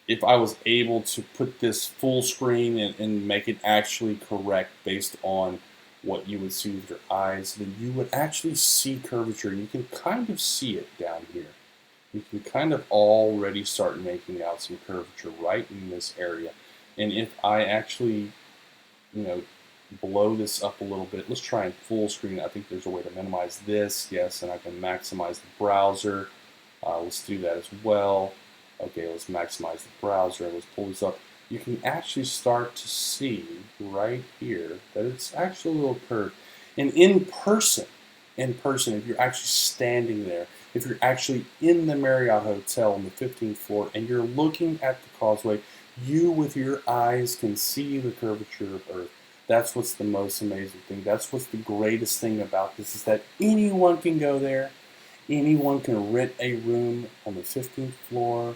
was able to put this full screen and make it actually correct based on what you would see with your eyes, then you would actually see curvature. You can kind of see it down here. You can kind of already start making out some curvature right in this area. And if I actually, you know, blow this up a little bit, let's try and full screen. I think there's a way to minimize this, yes, and I can maximize the browser. Let's do that as well. Okay, let's maximize the browser and let's pull this up. You can actually start to see right here that it's actually a little curved. And in person, if you're actually standing there, if you're actually in the Marriott Hotel on the 15th floor and you're looking at the causeway, you with your eyes can see the curvature of Earth. That's what's the most amazing thing. That's what's the greatest thing about this, is that anyone can go there. Anyone can rent a room on the 15th floor,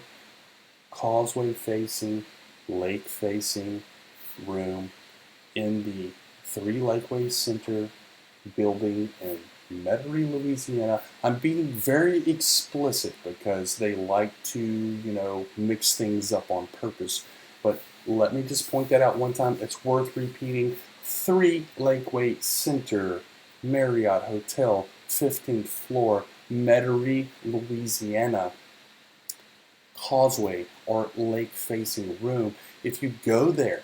causeway facing, lake facing room in the Three Lakeway Center building in Metairie, Louisiana. I'm being very explicit because they like to, you know, mix things up on purpose. But let me just point that out one time. It's worth repeating. Three Lakeway Center, Marriott Hotel, 15th floor, Metairie, Louisiana. Causeway or lake facing room. If you go there,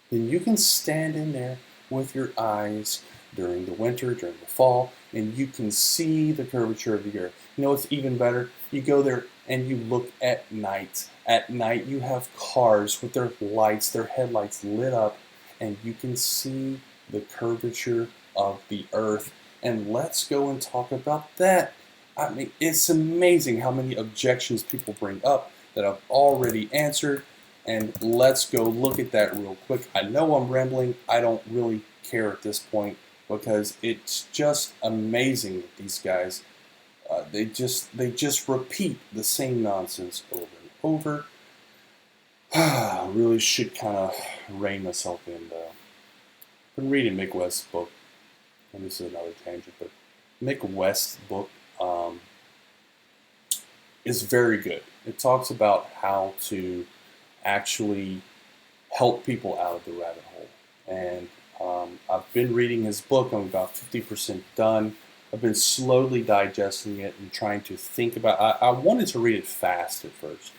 then you can stand in there with your eyes during the winter, during the fall, and you can see the curvature of the Earth. You know what's even better? You go there and you look at night. At night you have cars with their lights, their headlights lit up, and you can see the curvature of the Earth. And let's go and talk about that. I mean, it's amazing how many objections people bring up that I've already answered. And let's go look at that real quick. I know I'm rambling. I don't really care at this point because it's just amazing that these guys, they just repeat the same nonsense over and over. I really should kind of rein myself in, though. I've been reading Mick West's book, and this is another tangent, but Mick West's book is very good. It talks about how to actually help people out of the rabbit hole. And I've been reading his book. I'm about 50% done. I've been slowly digesting it and trying to think about. I wanted to read it fast at first.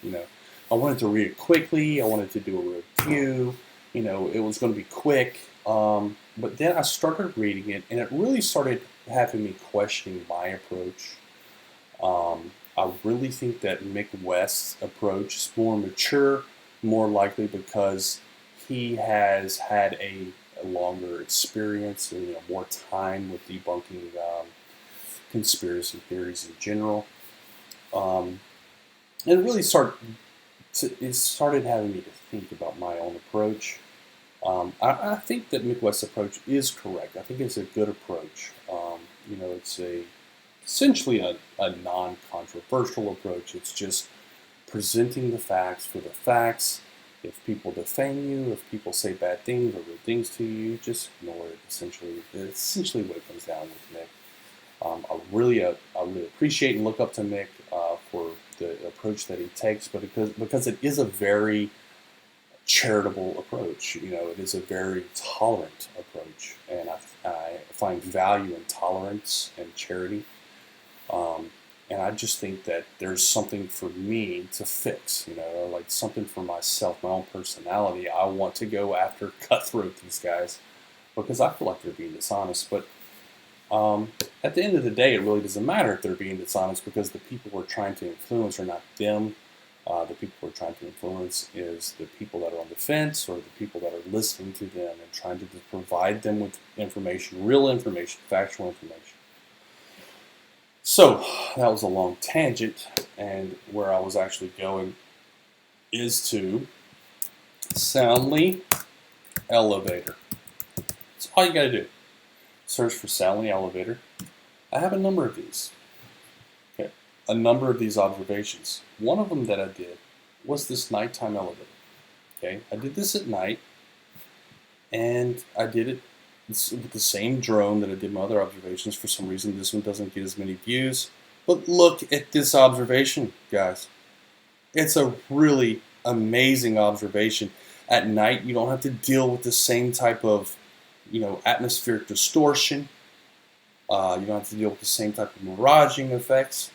I wanted to read it quickly. I wanted to do a review. It was going to be quick. But then I started reading it, and it really started having me questioning my approach. I really think that Mick West's approach is more mature, more likely because he has had a longer experience and more time with debunking conspiracy theories in general. And it really started having me to think about my own approach. I think that Mick West's approach is correct. I think it's a good approach. It's essentially a non-controversial approach. It's just presenting the facts for the facts. If people defame you, if people say bad things or rude things to you, just ignore it. Essentially, it's essentially what it comes down with Mick. I really appreciate and look up to Mick for the approach that he takes, but because it is a very charitable approach. It is a very tolerant approach, and I find value in tolerance and charity. And I just think that there's something for me to fix, like something for myself, my own personality. I want to go after cutthroat these guys because I feel like they're being dishonest. But at the end of the day, it really doesn't matter if they're being dishonest because the people we're trying to influence are not them. The people we're trying to influence is the people that are on the fence or the people that are listening to them and trying to provide them with information, real information, factual information. So that was a long tangent, and where I was actually going is to Soundly Elevator. That's all you got to do. Search for Soundly Elevator. I have a number of these. Okay, a number of these observations. One of them that I did was this nighttime elevator. Okay, I did this at night, and I did it with the same drone that I did my other observations. For some reason, this one doesn't get as many views. But look at this observation, guys. It's a really amazing observation. At night, you don't have to deal with the same type of, atmospheric distortion. You don't have to deal with the same type of miraging effects.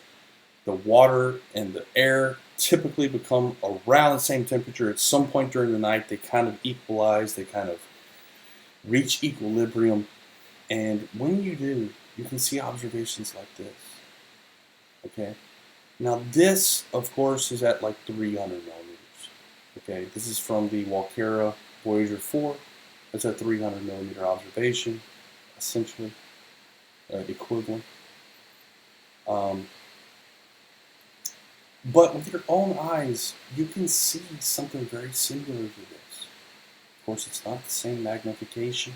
The water and the air typically become around the same temperature. At some point during the night, they kind of equalize. They kind of reach equilibrium, and when you do, you can see observations like this. Okay, now this, of course, is at like 300 millimeters. Okay, this is from the Walkera Voyager 4. It's a 300 millimeter observation, essentially equivalent. But with your own eyes, you can see something very similar to this. Of course, it's not the same magnification,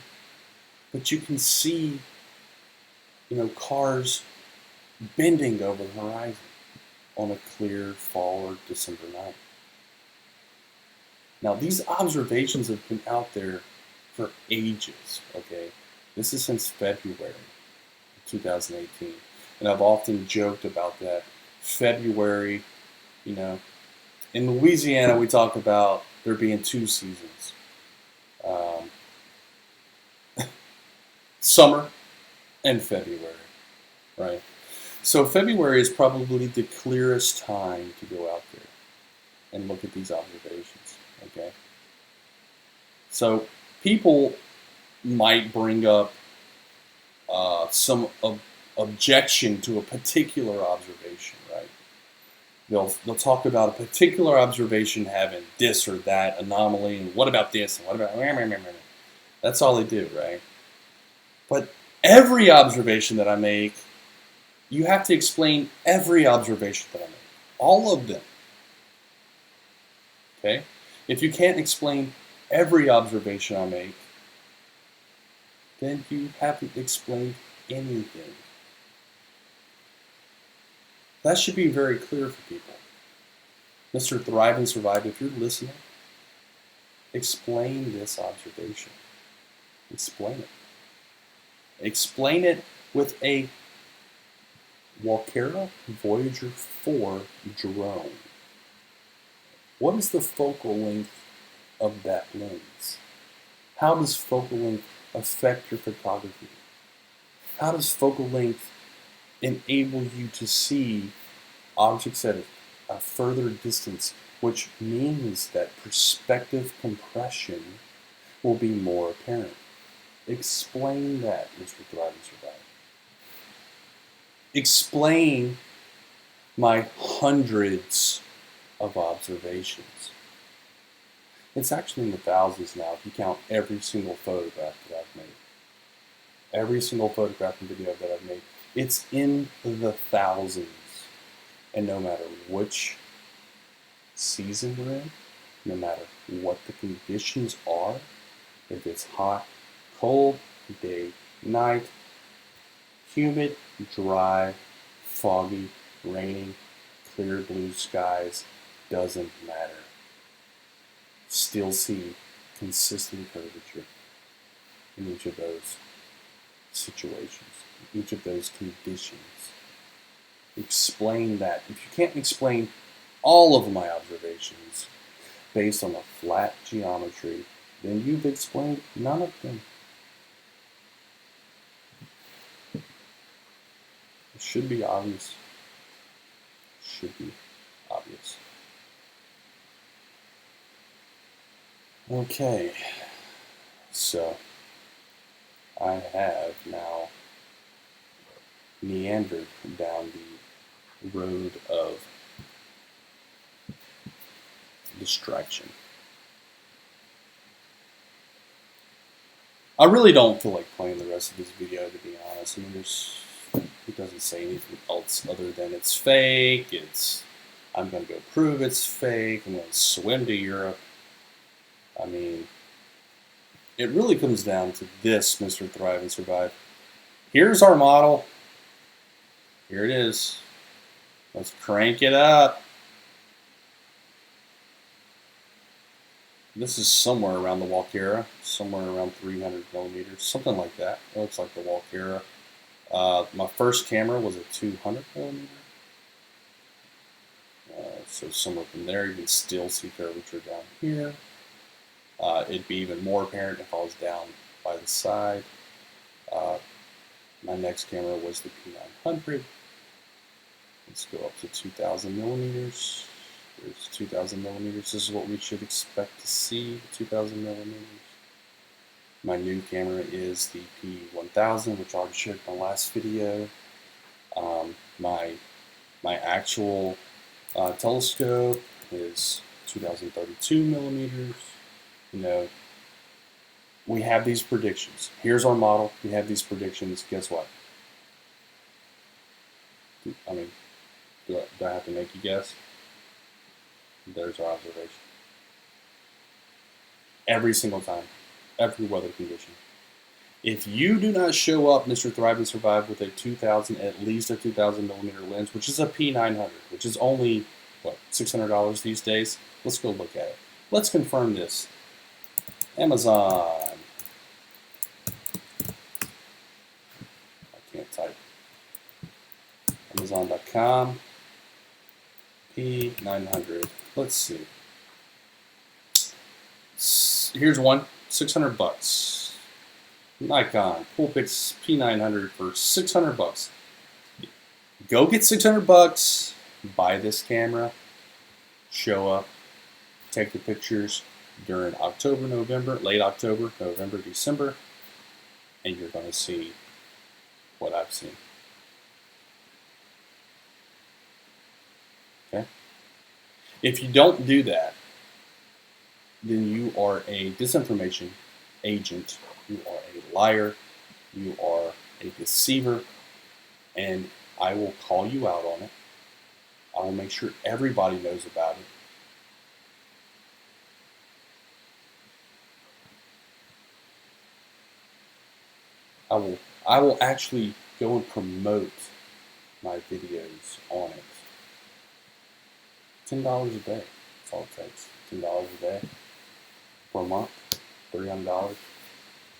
but you can see, cars bending over the horizon on a clear fall or December night. Now, these observations have been out there for ages, okay? This is since February 2018, and I've often joked about that. February, in Louisiana, we talk about there being two seasons. Summer and February, right? So February is probably the clearest time to go out there and look at these observations, okay? So people might bring up some objection to a particular observation, right? They'll talk about a particular observation having this or that anomaly, and what about this, and what about... That's all they do, right? But every observation that I make, you have to explain every observation that I make. All of them. Okay? If you can't explain every observation I make, then you haven't explained anything. That should be very clear for people. Mr. Thrive and Survive, if you're listening, explain this observation. Explain it. Explain it with a Walkera Voyager 4 drone. What is the focal length of that lens? How does focal length affect your photography? How does focal length enable you to see objects at a further distance, which means that perspective compression will be more apparent? Explain that, Mr. Thrive and Survive. Explain my hundreds of observations. It's actually in the thousands now if you count every single photograph that I've made. Every single photograph and video that I've made. It's in the thousands. And no matter which season we're in, no matter what the conditions are, if it's hot, cold, day, night, humid, dry, foggy, raining, clear blue skies, doesn't matter. Still see consistent curvature in each of those situations, each of those conditions. Explain that. If you can't explain all of my observations based on a flat geometry, then you've explained none of them. It should be obvious. Should be obvious. Okay, so I have now meandered down the road of distraction. I really don't feel like playing the rest of this video, to be honest. I mean, it doesn't say anything else other than it's fake. I'm going to go prove it's fake. I'm going to swim to Europe. I mean, it really comes down to this, Mr. Thrive and Survive. Here's our model. Here it is. Let's crank it up. This is somewhere around the Walkera, somewhere around 300 millimeters, something like that. It looks like the Walkera. My first camera was a 200 millimeter. So somewhere from there, you can still see curvature down here. It'd be even more apparent if I was down by the side. My next camera was the P900. Let's go up to 2,000 millimeters. There's 2,000 millimeters. This is what we should expect to see, 2,000 millimeters. My new camera is the P1000, which I already showed in my last video. My actual telescope is 2,032 millimeters. You know, we have these predictions. Here's our model. We have these predictions. Guess what? I mean, do I have to make you guess? There's our observation. Every single time. Every weather condition. If you do not show up, Mr. Thrive and Survive, with a 2,000, at least a 2,000 millimeter lens, which is a P900, which is only, what, $600 these days? Let's go look at it. Let's confirm this. Amazon. I can't type. Amazon.com. P900. Let's see. Here's one. $600. Nikon Coolpix P900 for $600. Go get $600. Buy this camera. Show up. Take the pictures during October, November, late October, November, December, and you're going to see what I've seen. Okay? If you don't do that, then you are a disinformation agent, you are a liar, you are a deceiver, and I will call you out on it. I will make sure everybody knows about it. I will actually go and promote my videos on it. $10 a day. That's all it takes. $10 a day for a month. $300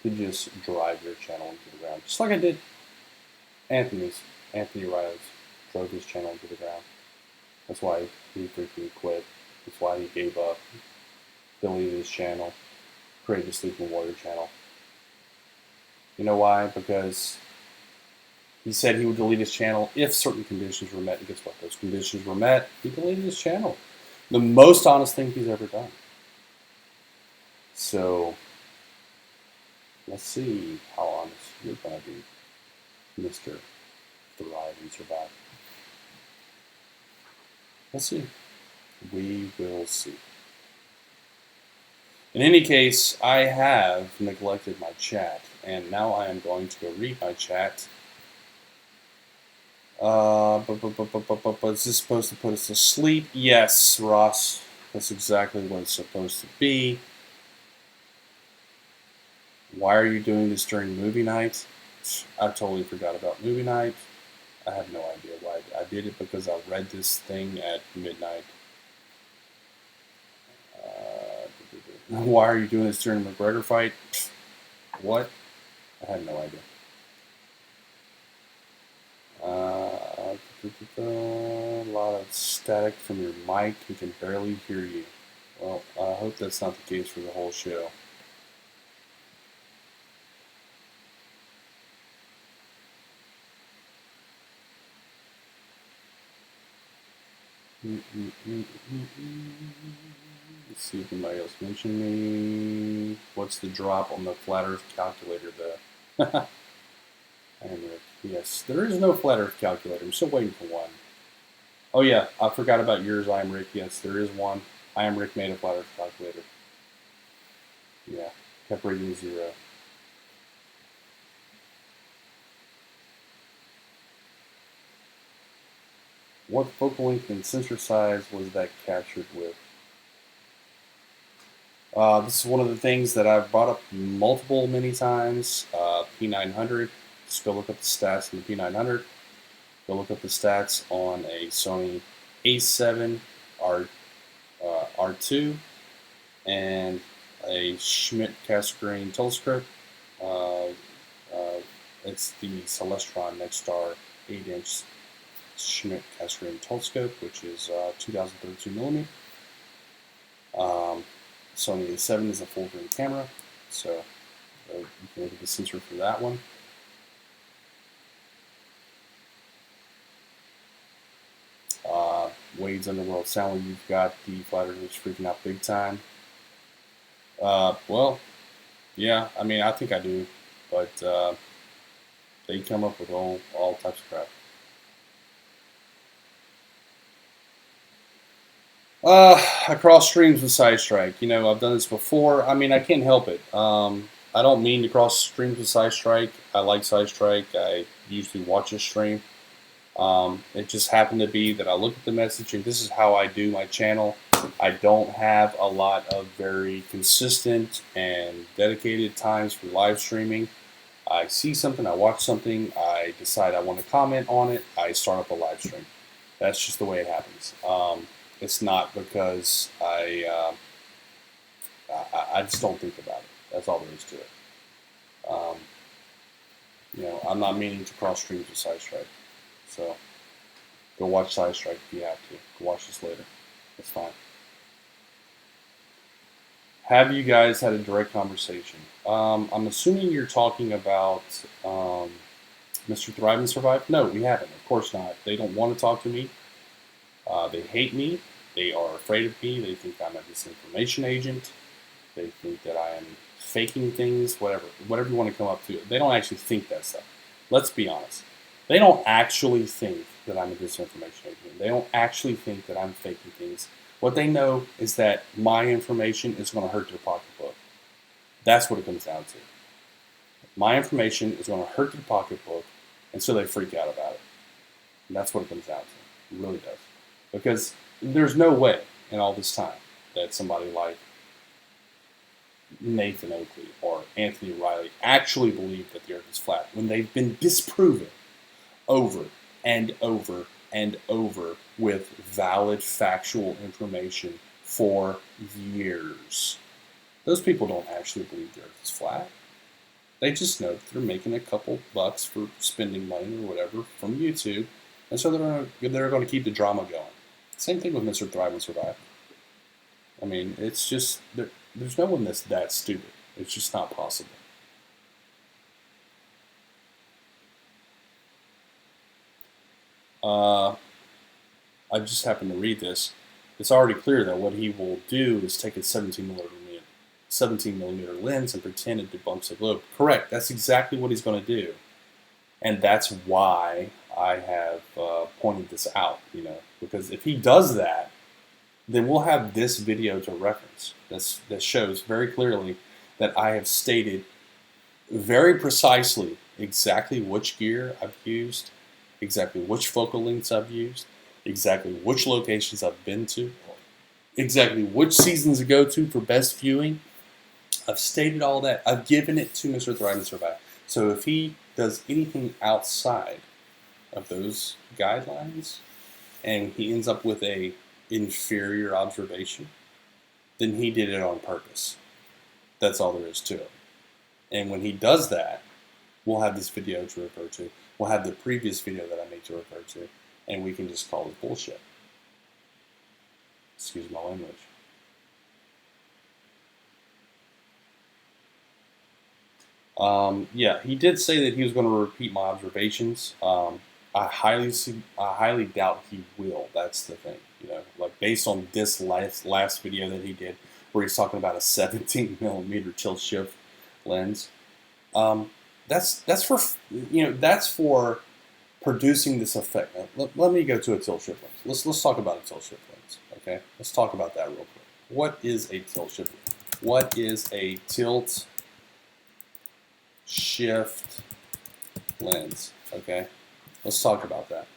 to just drive your channel into the ground, just like I did Anthony Riley's. Drove his channel into the ground. That's why he freaking quit. That's why he gave up, deleted his channel, created a Sleeping Warrior channel. You know why? Because he said he would delete his channel if certain conditions were met, and guess what? Those conditions were met. He deleted his channel. The most honest thing he's ever done. So, let's see how honest you're going to be, Mr. Thrive and Survive. Let's see. We will see. In any case, I have neglected my chat, and now I am going to go read my chat. Is this supposed to put us to sleep? Yes, Ross. That's exactly what it's supposed to be. Why are you doing this during movie night? I totally forgot about movie night. I have no idea why. I did it because I read this thing at midnight. Why are you doing this during the McGregor fight? What? I had no idea. A lot of static from your mic. We can barely hear you. Well, I hope that's not the case for the whole show. Let's see if anybody else mentioned me. What's the drop on the flat Earth calculator, though? Yes, there is no flat Earth calculator. I'm still waiting for one. Oh yeah, I forgot about yours, I Am Rick. Yes, there is one. I Am Rick made a flat Earth calculator. Yeah, kept reading 0. What focal length and sensor size was that captured with? This is one of the things that I've brought up many times. P900. Just go look up the stats on the P900. Go look up the stats on a Sony A7 R2 and a Schmidt-Cassegrain telescope. It's the Celestron Nexstar 8-inch Schmidt-Cassegrain telescope, which is 2032 millimeter. Sony A7 is a full frame camera, so you can look at the sensor for that one. Wade's Underworld Sound, you've got the flat earthers freaking out big time. Well, yeah, I mean, I think I do, but they come up with all types of crap. I cross streams with Sidestrike. You know, I've done this before. I mean, I can't help it. I don't mean to cross streams with Sidestrike. I like Sidestrike. I usually watch his stream. It just happened to be that I look at the message, and this is how I do my channel. I don't have a lot of very consistent and dedicated times for live streaming. I see something, I watch something, I decide I want to comment on it, I start up a live stream. That's just the way it happens. It's not because I just don't think about it. That's all there is to it. You know, I'm not meaning to cross streams with Sidestrike. So, go watch Sidestrike if you have to. Go watch this later. It's fine. Have you guys had a direct conversation? I'm assuming you're talking about Mr. Thrive and Survive? No, we haven't. Of course not. They don't want to talk to me. They hate me. They are afraid of me. They think I'm a disinformation agent. They think that I am faking things, whatever you want to come up to. They don't actually think that stuff. Let's be honest. They don't actually think that I'm a disinformation agent. They don't actually think that I'm faking things. What they know is that my information is going to hurt their pocketbook. That's what it comes down to. My information is going to hurt their pocketbook, and so they freak out about it. And that's what it comes down to. It really does. Because there's no way in all this time that somebody like Nathan Oakley or Anthony Riley actually believe that the Earth is flat when they've been disproven over and over and over with valid factual information for years. Those people don't actually believe the Earth is flat. They just know that they're making a couple bucks for spending money or whatever from YouTube, and so they're going to keep the drama going. Same thing with Mr. Thrive and Survive. I mean, it's just there's no one that's that stupid. It's just not possible. I just happened to read this. It's already clear that what he will do is take a 17 millimeter lens and pretend it debunks the globe. Correct. That's exactly what he's going to do, and that's why I have pointed this out. Because if he does that, then we'll have this video to reference. That shows very clearly that I have stated very precisely exactly which gear I've used, exactly which focal lengths I've used, exactly which locations I've been to, exactly which seasons to go to for best viewing. I've stated all that. I've given it to Mr. Thrive and Survive. So if he does anything outside of those guidelines and he ends up with a inferior observation, then he did it on purpose. That's all there is to it. And when he does that, we'll have this video to refer to. We'll have the previous video that I made to refer to, and we can just call it bullshit. Excuse my language. Yeah, he did say that he was going to repeat my observations. I highly doubt he will. That's the thing, like based on this last video that he did, where he's talking about a 17 millimeter tilt shift lens. That's for producing this effect. Now, let me go to a tilt shift lens. Let's talk about a tilt shift lens. Okay, let's talk about that real quick. What is a tilt shift lens? What is a tilt shift lens? Okay, let's talk about that.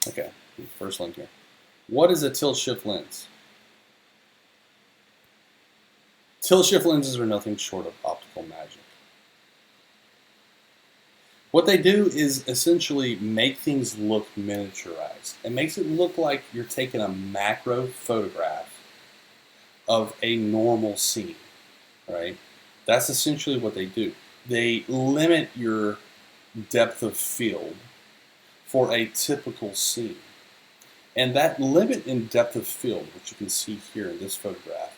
Okay, first link here. What is a tilt shift lens? Tilt shift lenses are nothing short of optical magic. What they do is essentially make things look miniaturized. It makes it look like you're taking a macro photograph of a normal scene, right? That's essentially what they do. They limit your depth of field for a typical scene. And that limit in depth of field, which you can see here in this photograph,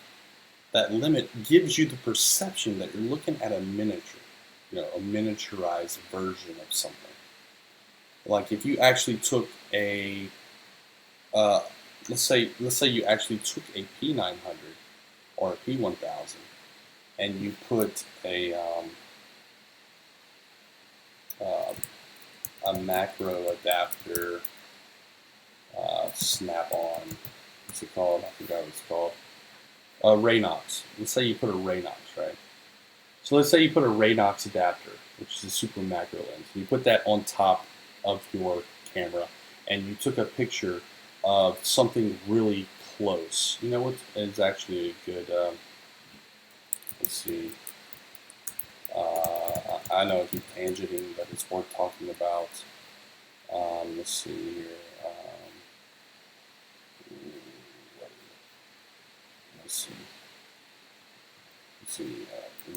that limit gives you the perception that you're looking at a miniature, a miniaturized version of something. Like if you actually took a, let's say you actually took a P900 or a P1000, and you put a macro adapter snap-on, what's it called? I forgot what it's called. Raynox. Let's say you put a Raynox, right? So let's say you put a Raynox adapter, which is a super macro lens. You put that on top of your camera, and you took a picture of something really close. You know what is actually a good, let's see, I know I keep tangenting, but it's worth talking about. Let's see here. Let's see,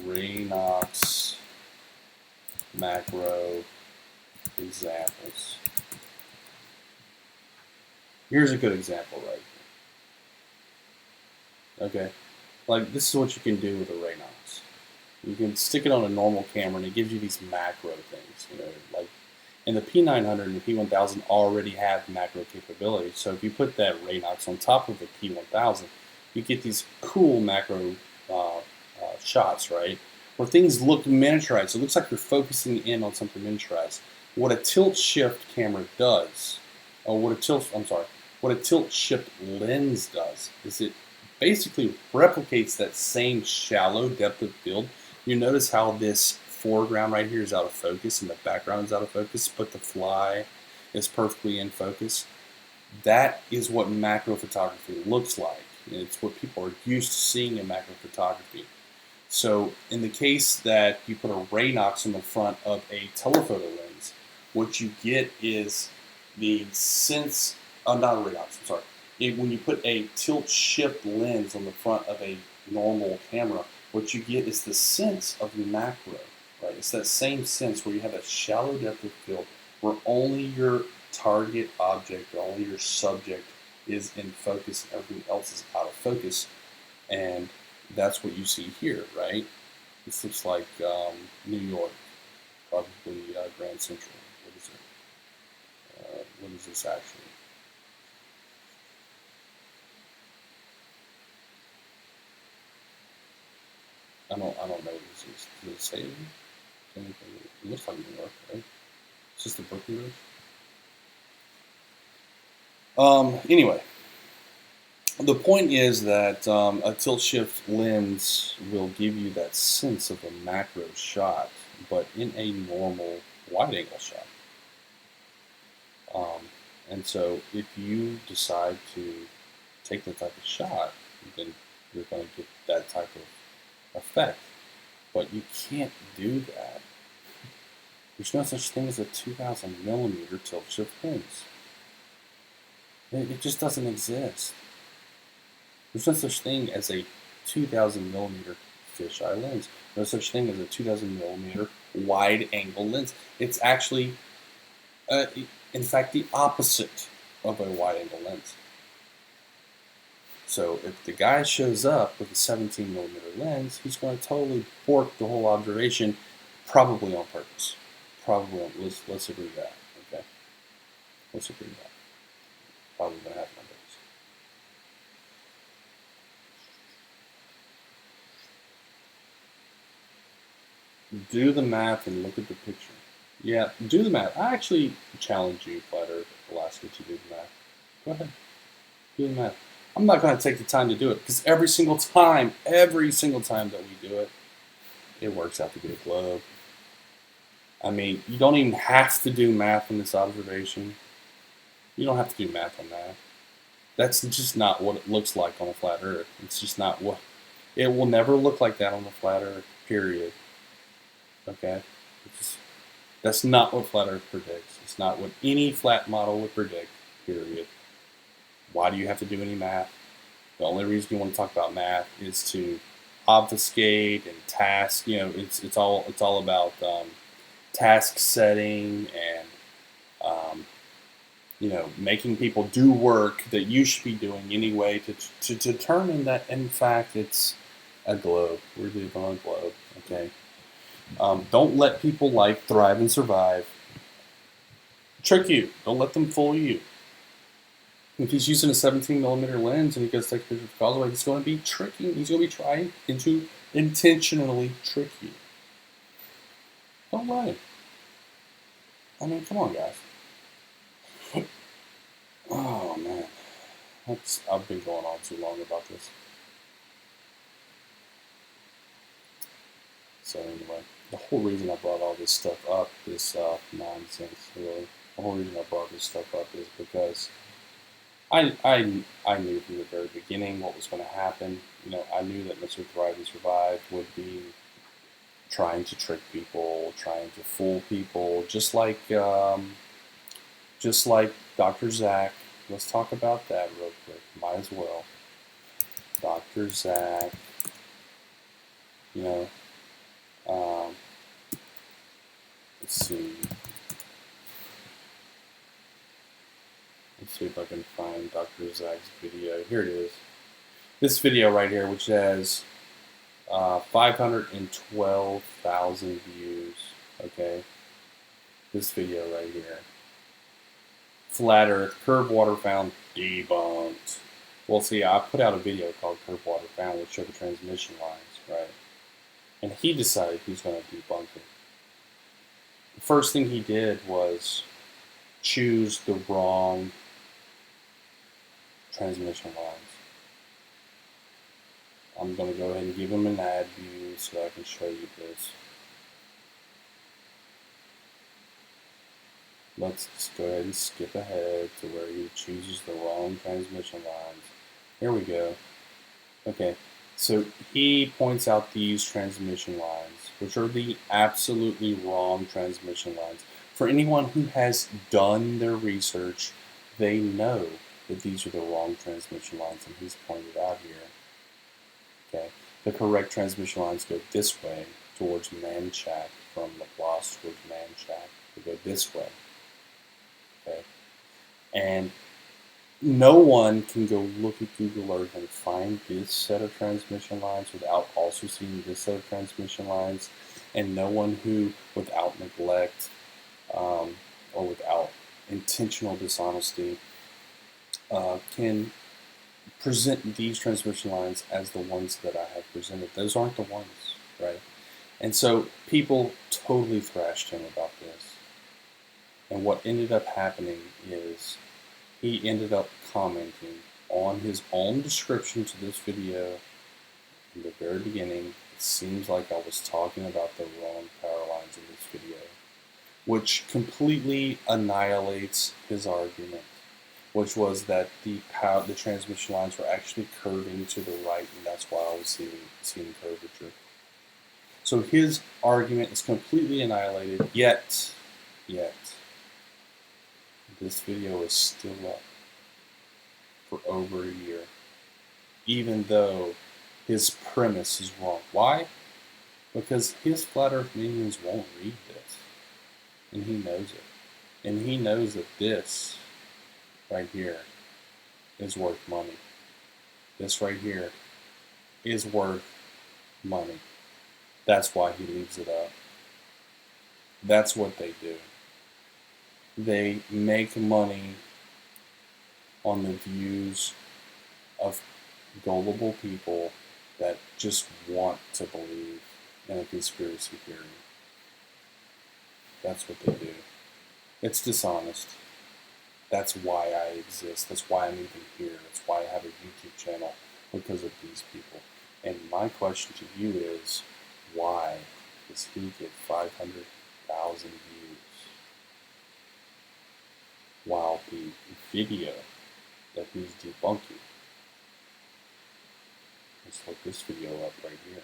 Raynox macro examples. Here's a good example right here. Okay, like this is what you can do with a Raynox. You can stick it on a normal camera and it gives you these macro things, like, and the P900 and the P1000 already have macro capabilities. So if you put that Raynox on top of the P1000, you get these cool macro shots, right? Where things look miniaturized. It looks like you're focusing in on something miniaturized. What a tilt shift camera does, or what a tilt shift lens does, is it basically replicates that same shallow depth of field. You notice how this foreground right here is out of focus and the background is out of focus, but the fly is perfectly in focus. That is what macro photography looks like. It's what people are used to seeing in macro photography. So in the case that you put a Raynox on the front of a telephoto lens, what you get is the sense, not a Raynox, I'm sorry. When you put a tilt shift lens on the front of a normal camera, what you get is the sense of macro, right? It's that same sense where you have a shallow depth of field where only your target object, or only your subject is in focus, everything else is out of focus. And that's what you see here, right? This looks like New York, probably Grand Central. What is it? What is this actually? I don't know what this is. Does it say anything? It looks like New York, right? It's just the Brooklyn Bridge. Anyway, the point is that a tilt shift lens will give you that sense of a macro shot, but in a normal wide angle shot. And so if you decide to take that type of shot, then you're going to get that type of effect. But you can't do that. There's no such thing as a 2000 millimeter tilt shift lens. It just doesn't exist. There's no such thing as a 2000 millimeter fisheye lens. No such thing as a 2000 millimeter wide angle lens. It's actually, in fact, the opposite of a wide angle lens. So if the guy shows up with a 17 millimeter lens, he's going to totally bork the whole observation, probably on purpose. Probably on, let's agree with that. Okay, let's agree with that. Probably going to happen on purpose. Do the math and look at the picture. Yeah, do the math. I actually challenge you, Flat Earth Alaska, to do the math. Go ahead, do the math. I'm not going to take the time to do it because every single time that we do it, it works out to be a globe. I mean, you don't even have to do math on this observation. You don't have to do math on that. That's just not what it looks like on a flat Earth. It's just not what, it will never look like that on a flat Earth, period. Okay? That's not what flat Earth predicts. It's not what any flat model would predict, period. Why do you have to do any math? The only reason you want to talk about math is to obfuscate and task. You know, it's all about task setting and you know, making people do work that you should be doing anyway to determine that in fact it's a globe. We're living on a globe. Okay. Don't let people like Thrive and Survive trick you. Don't let them fool you. If he's using a 17 millimeter lens and he goes to take pictures of causeway, he's going to be tricking. He's going to be trying to intentionally trick you. Don't let him. I mean, come on, guys. Oh man, I've been going on too long about this. So anyway, the whole reason I brought all this stuff up, this nonsense, really, the whole reason I brought this stuff up is because I knew from the very beginning what was going to happen. You know, I knew that Mr. Thrive and Survive would be trying to trick people, trying to fool people, just like Dr. Zach. Let's talk about that real quick. Might as well. Dr. Zach. You know. Let's see. Let's see if I can find Dr. Zach's video. Here it is. This video right here, which has 512,000 views. Okay. This video right here. Flat Earth, curved water found, debunked. Well, see, I put out a video called Curved Water Found, which showed the transmission lines, right? And he decided he was going to debunk it. The first thing he did was choose the wrong transmission lines. I'm going to go ahead and give him an ad view so I can show you this. let's just go ahead and skip ahead to where he chooses the wrong transmission lines. Here we go. Okay, so he points out these transmission lines, which are the absolutely wrong transmission lines. For anyone who has done their research, they know that these are the wrong transmission lines, and he's pointed out here. Okay, the correct transmission lines go this way towards Manchac, from Laplace towards Manchac. They go this way. Okay, and no one can go look at Google Earth and find this set of transmission lines without also seeing this set of transmission lines, and no one who, without neglect or without intentional dishonesty, can present these transmission lines as the ones that I have presented. Those aren't the ones, right? And so people totally thrashed him about this. And what ended up happening is he ended up commenting on his own description to this video in the very beginning. It seems like I was talking about the wrong power lines in this video, which completely annihilates his argument, which was that the transmission lines were actually curving to the right, and that's why I was seeing curvature. So his argument is completely annihilated, yet, this video is still up for over a year, even though his premise is wrong. Why? Because his flat earth minions won't read this, and he knows it. And he knows that this right here is worth money. This right here is worth money. That's why he leaves it up. That's what they do. They make money on the views of gullible people that just want to believe in a conspiracy theory. That's what they do. It's dishonest. That's why I exist. That's why I'm even here. That's why I have a YouTube channel, because of these people. And my question to you is, why does he get 500,000 views while the video that he's debunking, let's look this video up right here.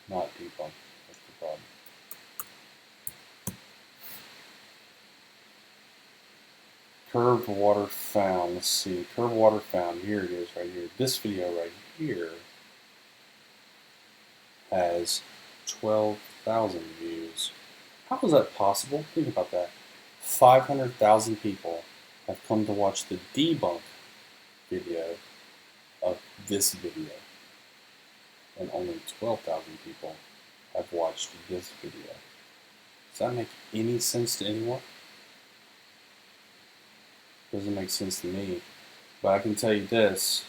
Not debunk, that's the problem. Curved water found. Let's see. Curved water found. Here it is right here. This video right here has 12,000 views. How is that possible? Think about that. 500,000 people have come to watch the debunk video of this video, and only 12,000 people have watched this video. Does that make any sense to anyone? Doesn't make sense to me. But I can tell you this,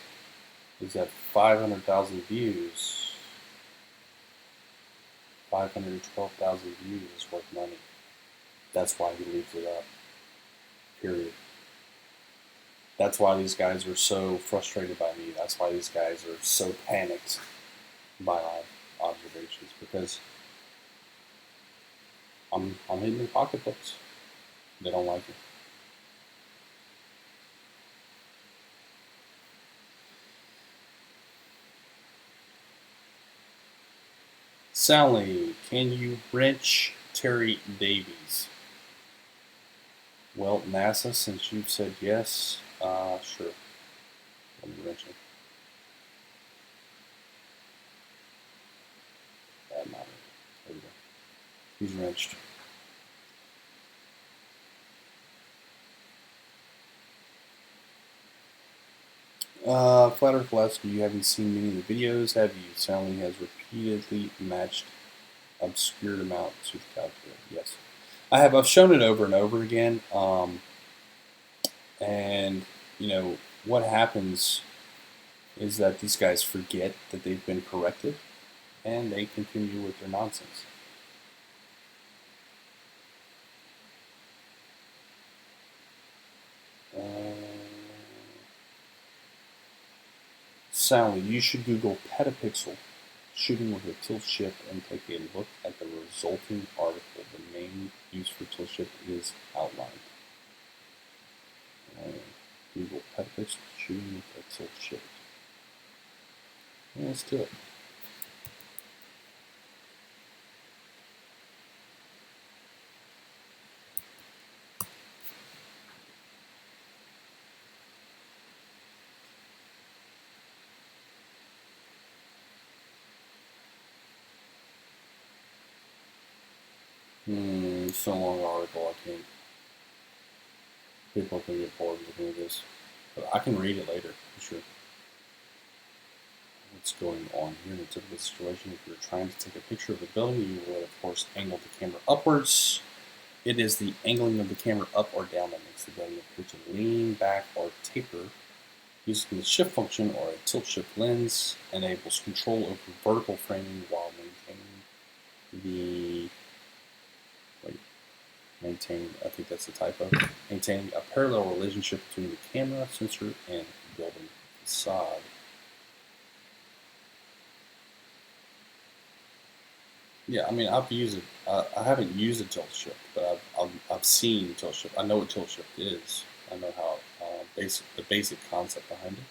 is that 500,000 views, 512,000 views is worth money. That's why he leaves it up. Period. That's why these guys are so frustrated by me. That's why these guys are so panicked by my observations, because I'm hitting their pocketbooks. They don't like it. Sally, can you wrench Terry Davies? Well, NASA, since you've said yes, sure. Let me wrench him. There we go. He's wrenched. Flat Earth Alaska, you haven't seen many of the videos, have you? Sally has repeatedly matched obscured amount to the calculator. Yes. I have. I've shown it over and over again. And, you know, what happens is that these guys forget that they've been corrected, and they continue with their nonsense. Soundly, you should Google petapixel shooting with a tilt shift and take a look at the resulting article. The main use for tilt shift is outlined. Google petapixel shooting with a tilt shift. Let's do it. It's so long article, I can't. People can get bored looking at this. But I can read it later, for sure. What's going on here in a typical situation? If you're trying to take a picture of the building, you will, of course, angle the camera upwards. It is the angling of the camera up or down that makes the building appear to lean back or taper. Using the shift function or a tilt shift lens enables control over vertical framing while I think that's a typo, maintaining a parallel relationship between the camera, sensor, and building facade. Yeah, I mean, I've used it. I haven't used a tilt shift, but I've seen tilt shift. I know what tilt shift is. I know how the basic concept behind it.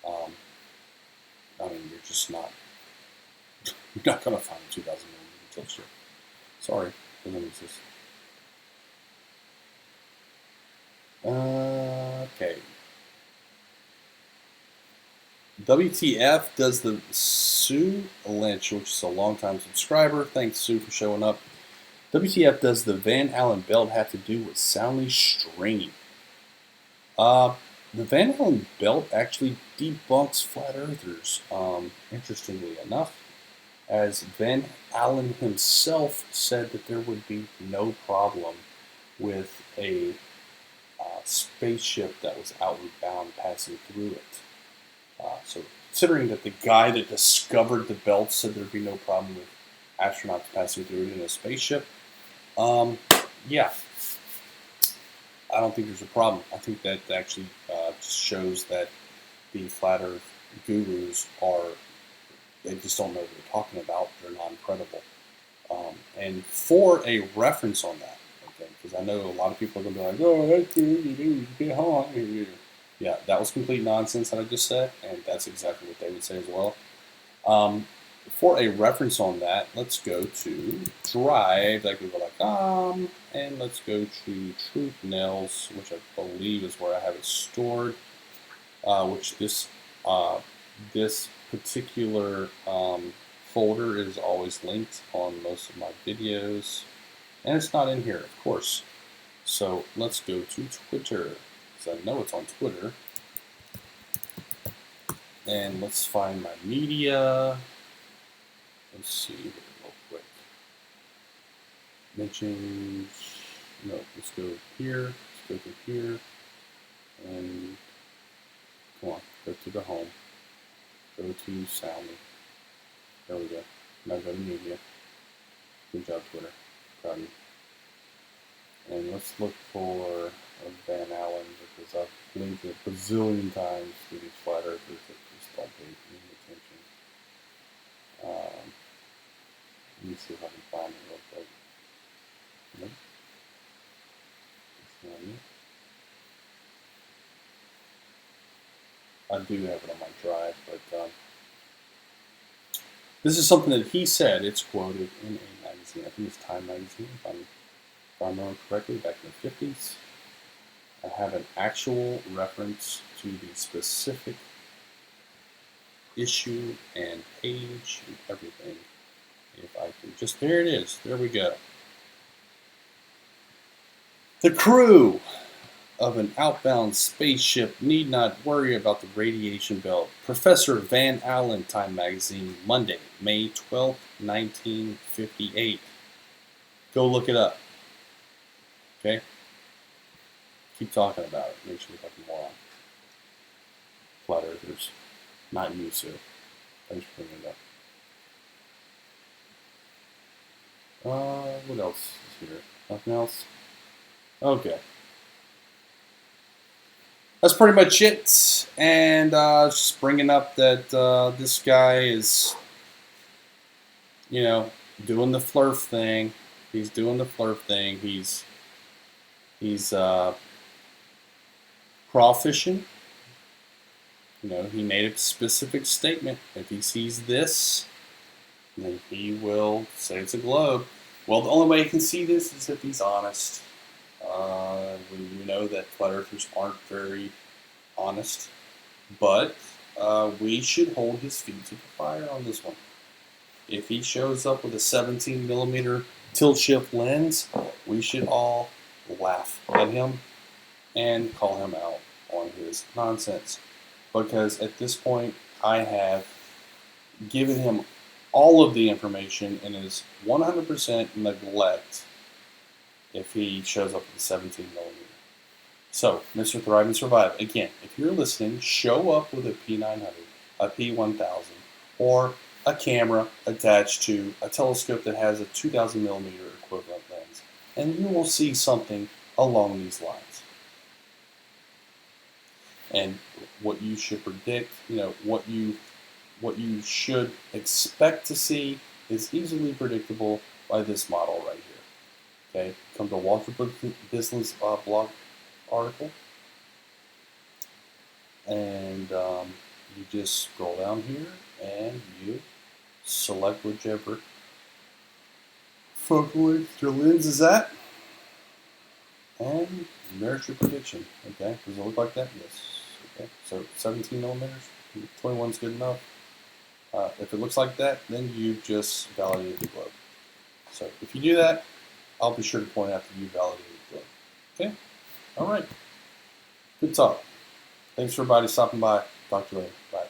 I mean, you're just not you're not gonna find a 2000 millimeter tilt shift. Sorry, doesn't exist. Okay. WTF does the Sue Lynch, which is a longtime subscriber. Thanks, Sue, for showing up. WTF does the Van Allen belt have to do with soundly stringy? The Van Allen belt actually debunks flat earthers, interestingly enough, as Van Allen himself said that there would be no problem with a spaceship that was outward bound passing through it. So considering that the guy that discovered the belt said there'd be no problem with astronauts passing through it in a spaceship, yeah, I don't think there's a problem. I think that actually just shows that the flat earth gurus they just don't know what they're talking about. They're non-credible. And for a reference on that, okay, because I know a lot of people are going to be like, oh, that's you get hung. Yeah, that was complete nonsense that I just said, and that's exactly what they would say as well. For a reference on that, let's go to Thrive.google.com, and let's go to Truth Nails, which I believe is where I have it stored. Which this particular folder is always linked on most of my videos, and it's not in here, of course. So let's go to Twitter, because I know it's on Twitter. And let's find my media. Let's see here real quick. Mentions, no, let's go here, let's go to here, and come on, go to the home. Go to Soundly. There we go. Now go to media. Good job, Twitter. Proud of you. And let's look for a Van Allen, because I've linked it a bazillion times to these flat earthers that just don't pay any attention. Let me see if I can find it real quick. Nope. It's not it. I do have it on my drive, but this is something that he said. It's quoted in a magazine. I think it's Time magazine, if I remember correctly, back in the 50s. I have an actual reference to the specific issue and page and everything. If I can just, there it is. There we go. The crew of an outbound spaceship need not worry about the radiation belt. Professor Van Allen, Time magazine, Monday, May 12th, 1958. Go look it up. Okay? Keep talking about it. Make sure you look more on. Flat earthers. Not you, Sue. Thanks for bringing it up. What else is here? Nothing else? Okay. that's pretty much it. And just bringing up that this guy is, doing the flirt thing. He's doing the flirt thing. He's crawfishing. He made a specific statement. If he sees this, then he will say it's a globe. Well, the only way he can see this is if he's honest. We know that flat earthers aren't very honest, but we should hold his feet to the fire on this one. If he shows up with a 17mm tilt shift lens, we should all laugh at him and call him out on his nonsense. Because at this point, I have given him all of the information and is 100% neglect if he shows up with a 17mm. So, Mr. Thrive and Survive, again, if you're listening, show up with a P900, a P1000, or a camera attached to a telescope that has a 2000mm equivalent lens, and you will see something along these lines. And what you should predict, what you should expect to see is easily predictable by this model right here. Okay, come to Walker Business blog article, and you just scroll down here and you select whichever focal length your lens is at, and merit your prediction. Okay, does it look like that? Yes. Okay, so 17mm, 21 is good enough. If it looks like that, then you just validated the globe. So if you do that, I'll be sure to point out that you validated the globe. Okay? All right. Good talk. Thanks for everybody stopping by. Talk to you later. Bye.